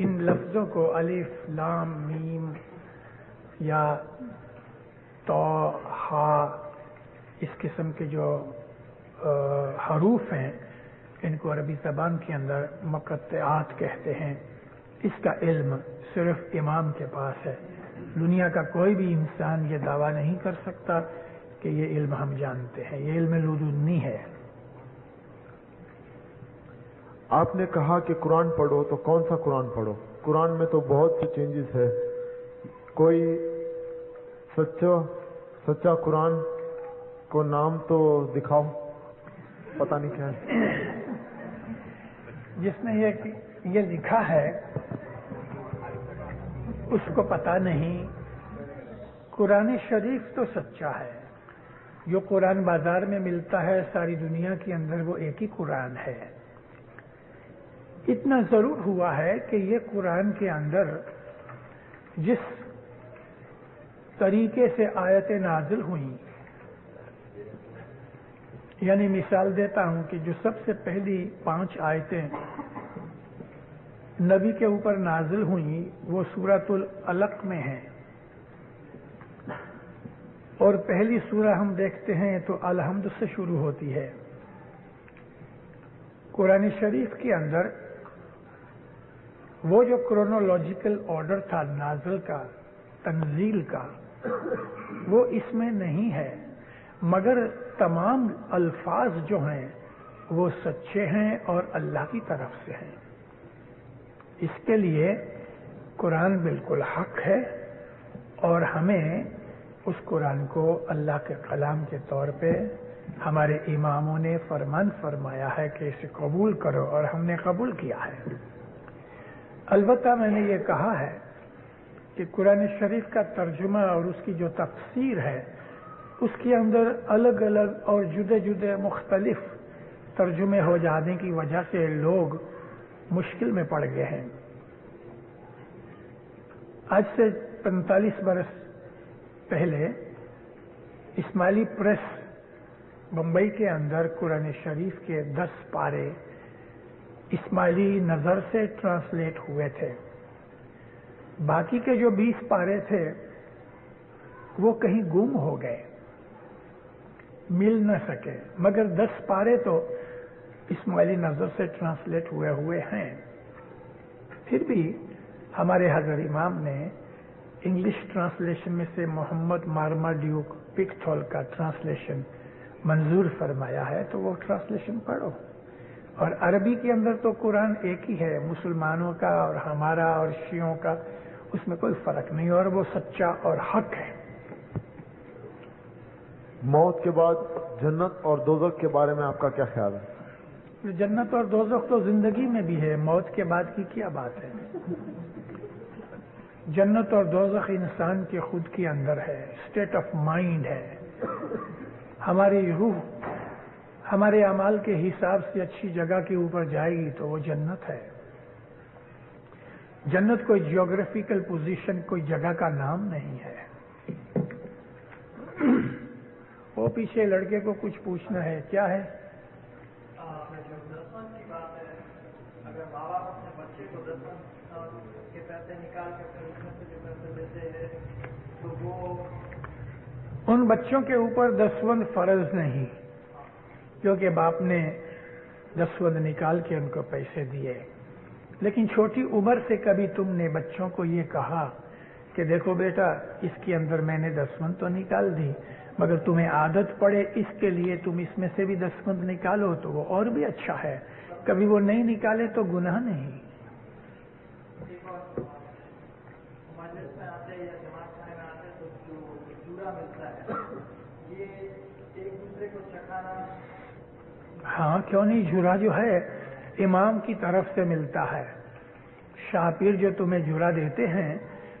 ان لفظوں کو الف لام میم یا تو ہا اس قسم کے جو حروف ہیں ان کو عربی زبان کے اندر مقطعات کہتے ہیں. اس کا علم صرف امام کے پاس ہے. دنیا کا کوئی بھی انسان یہ دعویٰ نہیں کر سکتا کہ یہ علم ہم جانتے ہیں. یہ علم لدنی ہے. آپ نے کہا کہ قرآن پڑھو تو کون سا قرآن پڑھو؟ قرآن میں تو بہت سی چینجز ہے. کوئی سچا قرآن کو نام تو دکھاؤ. پتہ نہیں کیا ہے جس نے یہ لکھا ہے اس کو پتہ نہیں. قرآن شریف تو سچا ہے. جو قرآن بازار میں ملتا ہے ساری دنیا کے اندر وہ ایک ہی قرآن ہے. اتنا ضرور ہوا ہے کہ یہ قرآن کے اندر جس طریقے سے آیتیں نازل ہوئیں، یعنی مثال دیتا ہوں کہ جو سب سے پہلی 5 آیتیں نبی کے اوپر نازل ہوئیں وہ سورۃ العلق میں ہیں، اور پہلی سورہ ہم دیکھتے ہیں تو الحمد سے شروع ہوتی ہے. قرآن شریف کے اندر وہ جو کرونولوجیکل آرڈر تھا نازل کا، تنزیل کا، وہ اس میں نہیں ہے، مگر تمام الفاظ جو ہیں وہ سچے ہیں اور اللہ کی طرف سے ہیں. اس کے لیے قرآن بالکل حق ہے اور ہمیں اس قرآن کو اللہ کے کلام کے طور پہ ہمارے اماموں نے فرمان فرمایا ہے کہ اسے قبول کرو، اور ہم نے قبول کیا ہے. البتہ میں نے یہ کہا ہے کہ قرآن شریف کا ترجمہ اور اس کی جو تفسیر ہے اس کے اندر الگ الگ اور جدے جدے مختلف ترجمے ہو جانے کی وجہ سے لوگ مشکل میں پڑ گئے ہیں. آج سے 45 برس پہلے اسماعیلی پریس بمبئی کے اندر قرآن شریف کے 10 پارے اسماعیلی نظر سے ٹرانسلیٹ ہوئے تھے. باقی کے جو 20 پارے تھے وہ کہیں گم ہو گئے، مل نہ سکے، مگر 10 پارے تو اسماعیلی نظر سے ٹرانسلیٹ ہوئے ہیں. پھر بھی ہمارے حضرت امام نے انگلش ٹرانسلیشن میں سے محمد مارماڈیوک پکتھول کا ٹرانسلیشن منظور فرمایا ہے، تو وہ ٹرانسلیشن پڑھو. اور عربی کے اندر تو قرآن ایک ہی ہے، مسلمانوں کا اور ہمارا اور شیعوں کا، اس میں کوئی فرق نہیں، اور وہ سچا اور حق ہے. موت کے بعد جنت اور دوزخ کے بارے میں آپ کا کیا خیال ہے؟ جنت اور دوزخ تو زندگی میں بھی ہے، موت کے بعد کی کیا بات ہے؟ جنت اور دوزخ انسان کے خود کے اندر ہے، اسٹیٹ آف مائنڈ ہے. ہماری روح ہمارے اعمال کے حساب سے اچھی جگہ کے اوپر جائے گی تو وہ جنت ہے. جنت کوئی جیوگرافیکل پوزیشن، کوئی جگہ کا نام نہیں ہے. وہ پیچھے لڑکے کو کچھ پوچھنا ہے، کیا ہے؟ اگر ماں باپ اپنے بچے کو 10 کے پیسے نکال کے پھر اس میں سے جو پیسے دیتے ہیں تو وہ ان بچوں کے اوپر 10 فرض نہیں، کیونکہ باپ نے 10 نکال کے ان کو پیسے دیے. لیکن چھوٹی عمر سے کبھی تم نے بچوں کو یہ کہا کہ دیکھو بیٹا اس کے اندر میں نے 10 تو نکال دی، مگر تمہیں عادت پڑے اس کے لیے تم اس میں سے بھی 10 نکالو تو وہ اور بھی اچھا ہے. کبھی وہ نہیں نکالے تو گناہ نہیں. مجلس میں آتے یا جماعت خانے میں آتے تو جو چورا ملتا ہے یہ ایک دوسرے کو چکھانا. ہاں کیوں نہیں، جھورا جو ہے امام کی طرف سے ملتا ہے. شاہ پیر جو تمہیں جھورا دیتے ہیں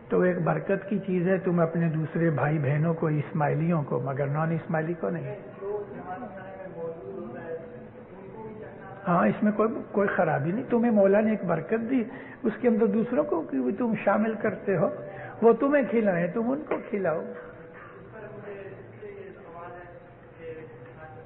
تو ایک برکت کی چیز ہے، تم اپنے دوسرے بھائی بہنوں کو، اسماعیلیوں کو، مگر نان اسماعیلی کو نہیں. ہاں اس میں کوئی خرابی نہیں. تمہیں مولا نے ایک برکت دی، اس کے اندر دوسروں کو بھی تم شامل کرتے ہو. وہ تمہیں کھلائیں تم ان کو کھلاؤ. مجھے اس سے یہ سوال ہے کہ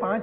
5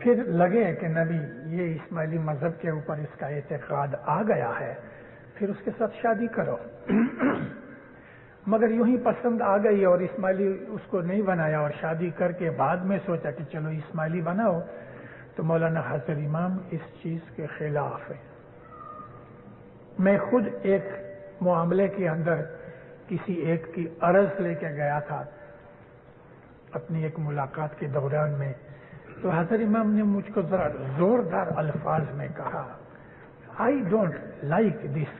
پھر لگے کہ نبی یہ اسماعیلی مذہب کے اوپر اس کا اعتقاد آ گیا ہے، پھر اس کے ساتھ شادی کرو۔ مگر یوں ہی پسند آ گئی اور اسماعیلی اس کو نہیں بنایا، اور شادی کر کے بعد میں سوچا کہ چلو اسماعیلی بناؤ، تو مولانا حاضر امام اس چیز کے خلاف ہے۔ میں خود ایک معاملے کے اندر کسی ایک کی عرض لے کے گیا تھا اپنی ایک ملاقات کے دوران میں، تو حاضر امام نے مجھ کو ذرا زوردار الفاظ میں کہا، I don't like this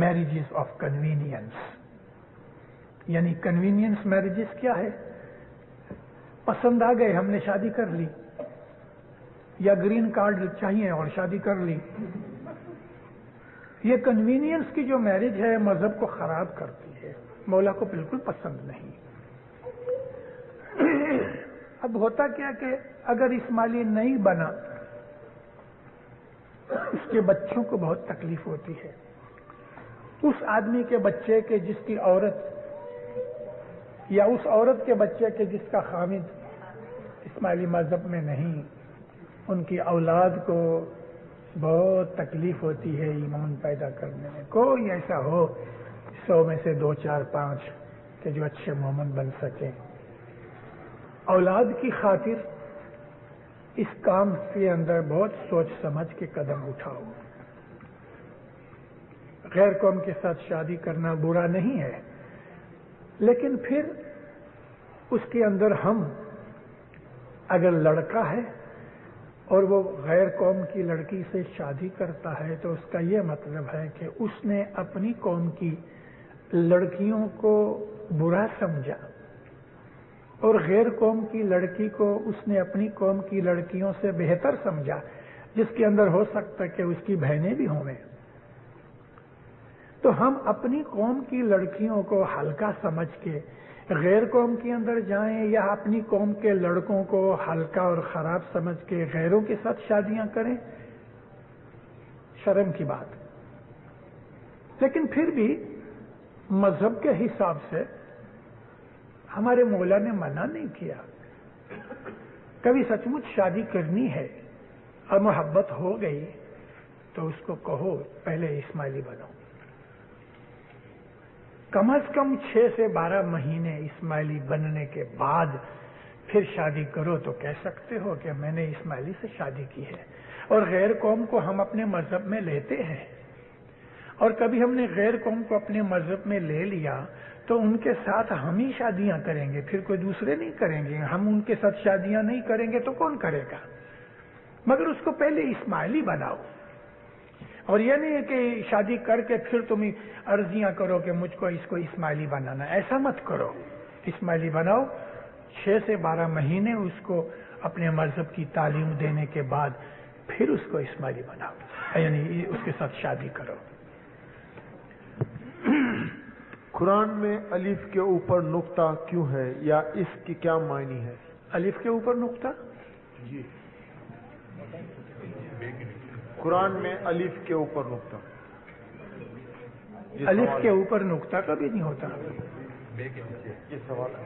marriages of convenience. یعنی کنوینئنس میریجز کیا ہے؟ پسند آ گئے، ہم نے شادی کر لی، یا گرین کارڈ چاہیے اور شادی کر لی۔ یہ کنوینئنس کی جو میرج ہے مذہب کو خراب کرتی ہے، مولا کو بالکل پسند نہیں۔ اب ہوتا کیا کہ اگر اسماعیلی نہیں بنا، اس کے بچوں کو بہت تکلیف ہوتی ہے۔ اس آدمی کے بچے کے جس کی عورت، یا اس عورت کے بچے کے جس کا خامد اسماعیلی مذہب میں نہیں، ان کی اولاد کو بہت تکلیف ہوتی ہے ایمان پیدا کرنے میں۔ کوئی ایسا ہو 100 میں سے 2 4 5 کہ جو اچھے مومن بن سکیں۔ اولاد کی خاطر اس کام کے اندر بہت سوچ سمجھ کے قدم اٹھاؤ۔ غیر قوم کے ساتھ شادی کرنا برا نہیں ہے، لیکن پھر اس کے اندر ہم اگر لڑکا ہے اور وہ غیر قوم کی لڑکی سے شادی کرتا ہے تو اس کا یہ مطلب ہے کہ اس نے اپنی قوم کی لڑکیوں کو برا سمجھا، اور غیر قوم کی لڑکی کو اس نے اپنی قوم کی لڑکیوں سے بہتر سمجھا، جس کے اندر ہو سکتا ہے کہ اس کی بہنیں بھی ہوں۔ تو ہم اپنی قوم کی لڑکیوں کو ہلکا سمجھ کے غیر قوم کے اندر جائیں، یا اپنی قوم کے لڑکوں کو ہلکا اور خراب سمجھ کے غیروں کے ساتھ شادیاں کریں؟ شرم کی بات۔ لیکن پھر بھی مذہب کے حساب سے ہمارے مولا نے منع نہیں کیا۔ کبھی سچ مچ شادی کرنی ہے اور محبت ہو گئی تو اس کو کہو پہلے اسماعیلی بنو، کم از کم 6 سے 12 مہینے اسماعیلی بننے کے بعد پھر شادی کرو تو کہہ سکتے ہو کہ میں نے اسماعیلی سے شادی کی ہے۔ اور غیر قوم کو ہم اپنے مذہب میں لیتے ہیں، اور کبھی ہم نے غیر قوم کو اپنے مذہب میں لے لیا تو ان کے ساتھ ہم ہی شادیاں کریں گے، پھر کوئی دوسرے نہیں کریں گے۔ ہم ان کے ساتھ شادیاں نہیں کریں گے تو کون کرے گا؟ مگر اس کو پہلے اسماعیلی بناؤ، اور یہ نہیں ہے کہ شادی کر کے پھر تم عرضیاں کرو کہ مجھ کو اس کو اسماعیلی بنانا۔ ایسا مت کرو، اسماعیلی بناؤ، 6 سے 12 مہینے اس کو اپنے مذہب کی تعلیم دینے کے بعد پھر اس کو اسماعیلی بناؤ، یعنی اس کے ساتھ شادی کرو۔ قرآن میں الف کے اوپر نقطہ کیوں ہے، یا اس کی کیا معنی ہے؟ الف کے اوپر نقطہ؟ جی، قرآن میں الف کے اوپر نقطہ۔ الف کے اوپر نقطہ کبھی نہیں ہوتا۔ یہ سوال ہے۔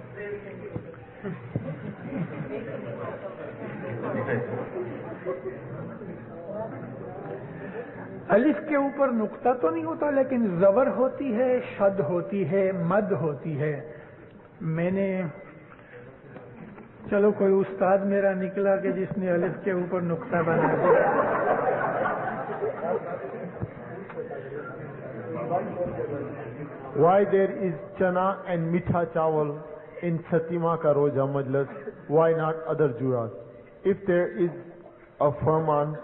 الف کے اوپر نقطہ تو نہیں ہوتا، لیکن زبر ہوتی ہے، شد ہوتی ہے، مد ہوتی ہے۔ میں نے چلو کوئی استاد میرا نکلا کہ جس نے الف کے اوپر نقطہ بنا دیا۔ Why there is chana and mitha chawal in Satima ka Roja Majlis? Why not other juras? If there is a farman,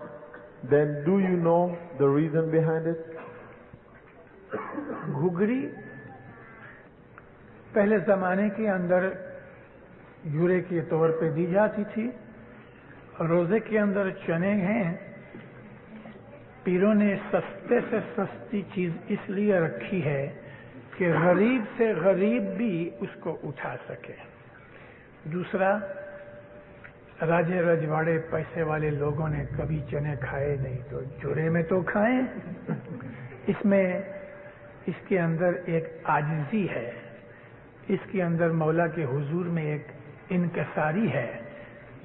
then do you know the reason behind it? گھگری پہلے زمانے کے اندر جورے کے طور پہ دی جاتی تھی، روزے کے اندر چنے ہیں۔ پیروں نے سستے سے سستی چیز اس لیے رکھی ہے کہ غریب سے غریب بھی اس کو اٹھا سکے۔ دوسرا، راجے رجواڑے پیسے والے لوگوں نے کبھی چنے کھائے نہیں تو جورے میں تو کھائیں۔ اس کے اندر ایک عاجزی ہے، اس کے اندر مولا کے حضور میں ایک انکساری ہے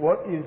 What is?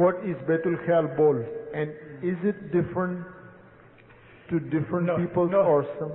What is Baitul Khayal bowl, and is it different to different people or some?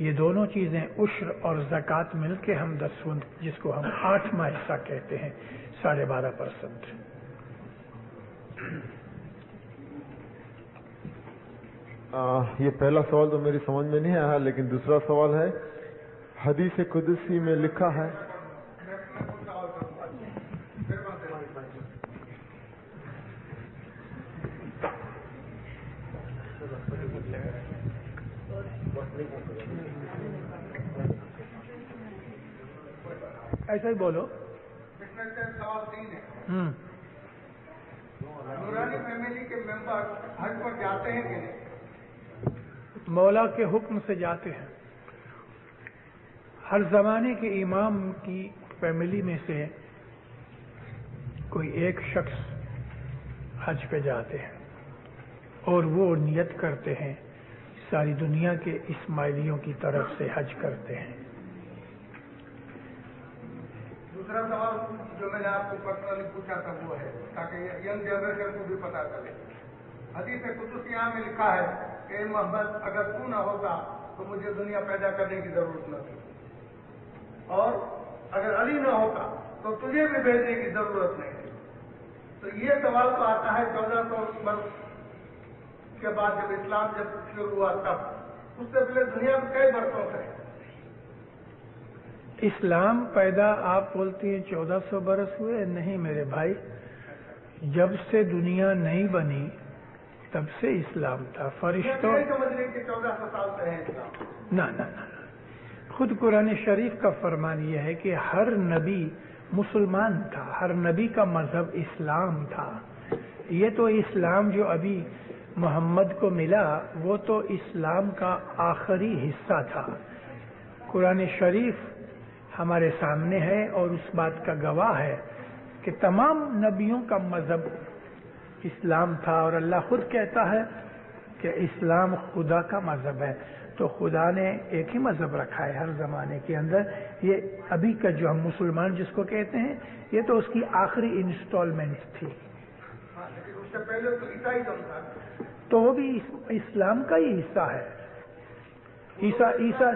یہ دونوں چیزیں عشر اور زکوٰۃ مل کے ہم 10 جس کو ہم 8واں حصہ کہتے ہیں 12.5%. یہ پہلا سوال تو میری سمجھ میں نہیں آیا، لیکن دوسرا سوال ہے، حدیث قدسی میں لکھا ہے ایسا ہی بولو. سوال 3 ہے. نورانی فیملی کے ممبر حج پر جاتے ہیں کہ نہیں؟ مولا کے حکم سے جاتے ہیں. ہر زمانے کے امام کی فیملی میں سے کوئی ایک شخص حج پہ جاتے ہیں اور وہ نیت کرتے ہیں ساری دنیا کے اسماعیلیوں کی طرف سے حج کرتے ہیں. دوسرا سوال جو میں نے آپ کو پرسنلی پوچھا تھا وہ ہے تاکہ ینگ جنریشن کو بھی پتا چلے. حدیث قدسی میں لکھا ہے کہ اے محمد اگر تو نہ ہوتا تو مجھے دنیا پیدا کرنے کی ضرورت نہ تھی، اور اگر علی نہ ہوتا تو تجھے بھی بھیجنے کی ضرورت نہیں تھی. تو یہ سوال تو آتا ہے 1400 برس کے بعد جب اسلام جب شروع ہوا تب. اس سے پہلے دنیا میں کئی برسوں سے اسلام پیدا آپ بولتی ہیں 1400 برس ہوئے؟ نہیں میرے بھائی، جب سے دنیا نہیں بنی تب سے اسلام تھا. فرشتوں نہیں سمجھنے کہ 1400 سال سے ہے اسلام. نہ خود قرآن شریف کا فرمان یہ ہے کہ ہر نبی مسلمان تھا، ہر نبی کا مذہب اسلام تھا. یہ تو اسلام جو ابھی محمد کو ملا وہ تو اسلام کا آخری حصہ تھا. قرآن شریف ہمارے سامنے ہے اور اس بات کا گواہ ہے کہ تمام نبیوں کا مذہب اسلام تھا، اور اللہ خود کہتا ہے کہ اسلام خدا کا مذہب ہے. تو خدا نے ایک ہی مذہب رکھا ہے ہر زمانے کے اندر. یہ ابھی کا جو ہم مسلمان جس کو کہتے ہیں یہ تو اس کی آخری انسٹالمنٹ تھی. لیکن اس سے پہلے تو عیسائی تھا، تو وہ بھی اسلام کا ہی حصہ ہے. عیسیٰ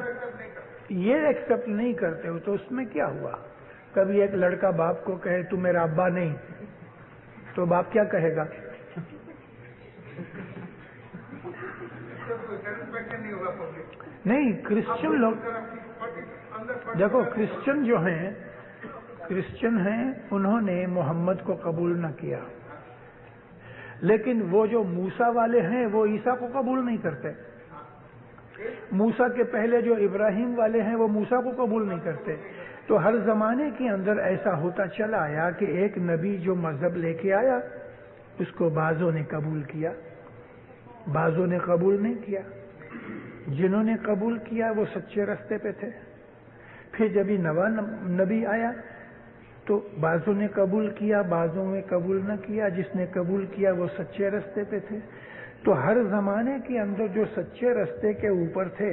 یہ ایکسپٹ نہیں کرتے ہو تو اس میں کیا ہوا؟ کبھی ایک لڑکا باپ کو کہے تو میرا ابا نہیں، تو باپ کیا کہے گا؟ نہیں، کرسچن لوگ دیکھو، کرسچن جو ہیں انہوں نے محمد کو قبول نہ کیا، لیکن وہ جو موسیٰ والے ہیں وہ عیسیٰ کو قبول نہیں کرتے. موسیٰ کے پہلے جو ابراہیم والے ہیں وہ موسیٰ کو قبول نہیں کرتے. تو ہر زمانے کے اندر ایسا ہوتا چلا آیا کہ ایک نبی جو مذہب لے کے آیا اس کو بعضوں نے قبول کیا، بعضوں نے قبول نہیں کیا. جنہوں نے قبول کیا وہ سچے راستے پہ تھے. پھر جب یہ نوا نبی آیا تو بعضوں نے قبول کیا، بعضوں نے قبول نہ کیا. جس نے قبول کیا وہ سچے راستے پہ تھے. تو ہر زمانے کے اندر جو سچے راستے کے اوپر تھے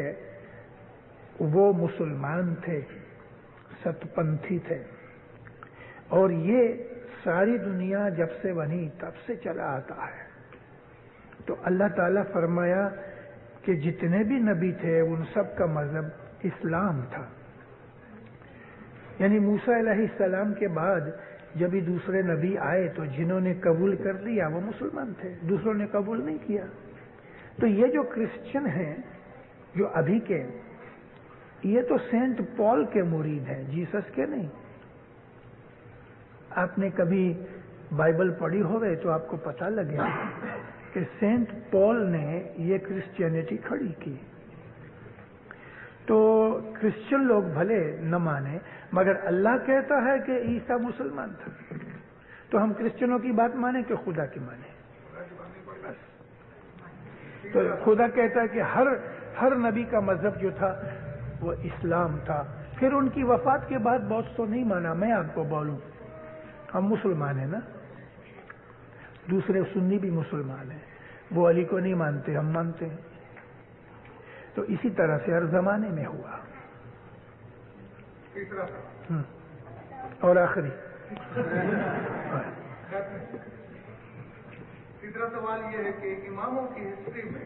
وہ مسلمان تھے، ست پنتھی تھے. اور یہ ساری دنیا جب سے بنی تب سے چلا آتا ہے. تو اللہ تعالیٰ فرمایا کہ جتنے بھی نبی تھے ان سب کا مذہب اسلام تھا. یعنی موسیٰ علیہ السلام کے بعد جب یہ دوسرے نبی آئے تو جنہوں نے قبول کر لیا وہ مسلمان تھے، دوسروں نے قبول نہیں کیا. تو یہ جو کرسچن ہیں جو ابھی کے، یہ تو سینٹ پال کے مرید ہیں، جیسس کے نہیں. آپ نے کبھی بائبل پڑھی ہوگی تو آپ کو پتہ لگے کہ سینٹ پال نے یہ کرسچینٹی کھڑی کی. تو کرسچن لوگ بھلے نہ مانے مگر اللہ کہتا ہے کہ عیسیٰ مسلمان تھا، تو ہم کرسچنوں کی بات مانیں کہ خدا کی مانیں؟ تو خدا کہتا ہے کہ ہر نبی کا مذہب جو تھا وہ اسلام تھا. پھر ان کی وفات کے بعد بہت تو نہیں مانا. میں آپ کو بولوں ہم مسلمان ہیں نا، دوسرے سنی بھی مسلمان ہیں، وہ علی کو نہیں مانتے، ہم مانتے ہیں. تو اسی طرح سے ہر زمانے میں ہوا. اور آخری تیسرا سوال یہ ہے کہ اماموں کی ہسٹری میں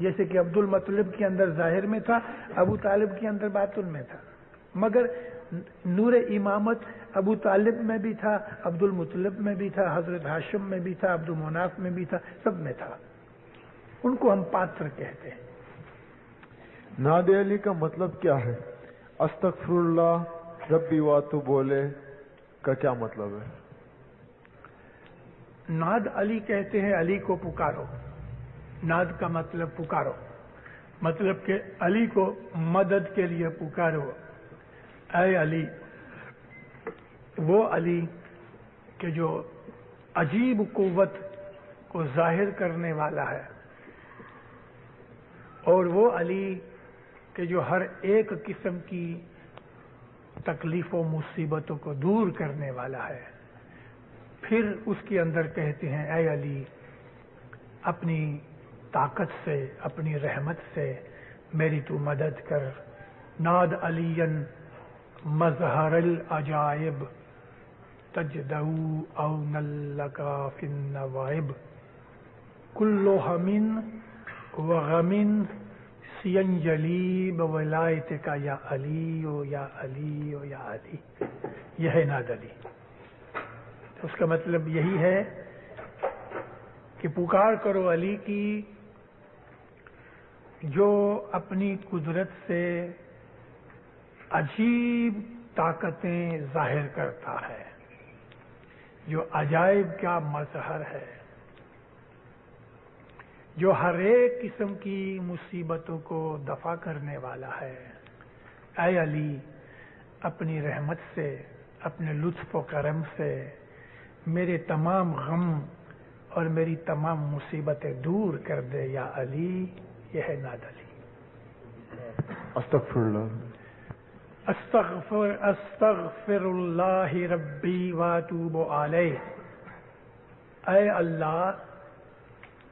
جیسے کہ عبد المطلب کے اندر ظاہر میں تھا، ابو طالب کے اندر باطن میں تھا، مگر نور امامت ابو طالب میں بھی تھا، عبد المطلب میں بھی تھا، حضرت ہاشم میں بھی تھا، عبد المناف میں بھی تھا، سب میں تھا. ان کو ہم پاتر کہتے ہیں. ناد علی کا مطلب کیا ہے؟ استغفر اللہ ربی واتو بولے کا کیا مطلب ہے؟ ناد علی کہتے ہیں علی کو پکارو. ناد کا مطلب پکارو، مطلب کہ علی کو مدد کے لیے پکارو. اے علی، وہ علی کہ جو عجیب قوت کو ظاہر کرنے والا ہے، اور وہ علی کہ جو ہر ایک قسم کی تکلیف و مصیبتوں کو دور کرنے والا ہے. پھر اس کے اندر کہتے ہیں اے علی، اپنی طاقت سے، اپنی رحمت سے میری تو مدد کر. ناد علین مظہر العجائب تجدعو اون لکا فی النوائب کل ہمن وغمن سینجلی بولایتک یا علی و یا علی و یا علی. یہ ہے ناد علی. اس کا مطلب یہی ہے کہ پکار کرو علی کی جو اپنی قدرت سے عجیب طاقتیں ظاہر کرتا ہے، جو عجائب کا مظہر ہے، جو ہر ایک قسم کی مصیبتوں کو دفع کرنے والا ہے. اے علی، اپنی رحمت سے، اپنے لطف و کرم سے میرے تمام غم اور میری تمام مصیبتیں دور کر دے یا علی. یہ ہے ناد علی. استغفر اللہ. استغفر اللہ ربی واتوب علیہ. اے اللہ،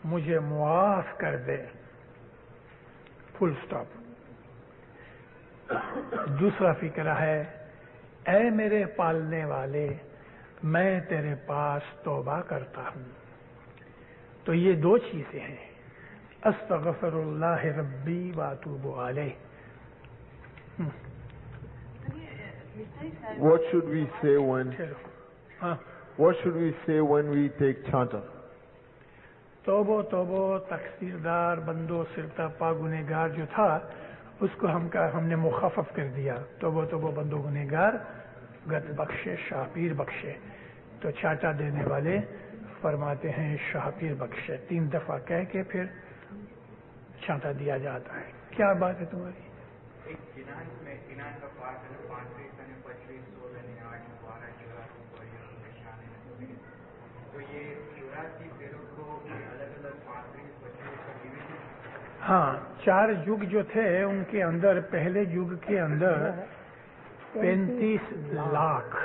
مجھے معاف کر دے. فل سٹاپ. دوسرا فقرہ ہے اے میرے پالنے والے، میں تیرے پاس توبہ کرتا ہوں. تو یہ دو چیزیں ہیں، استغفر اللہ ربی واتوب علیہ. What should we say when ہاں، What should we say when we take chanta? توبو توبو تقصیردار بندو سرتا پا گنہگار جو تھا اس کو ہم نے مخفف کر دیا. توبو توبو بندو گنہگار گت بخشے شاہ پیر بخشے. تو چاٹا دینے والے فرماتے ہیں شاہ پیر بخشے. 3 دفعہ کہہ کے پھر چاٹا دیا جاتا ہے. کیا بات ہے تمہاری؟ ایک جنان کا پارٹ ہے، 5ویں سن 25 16 8 12 14 تو یہ 84 پیروں کو الگ الگ 35 25 کا ڈویژن. ہاں، 4 یگ جو تھے ان کے اندر پہلے یگ کے اندر 35 لاکھ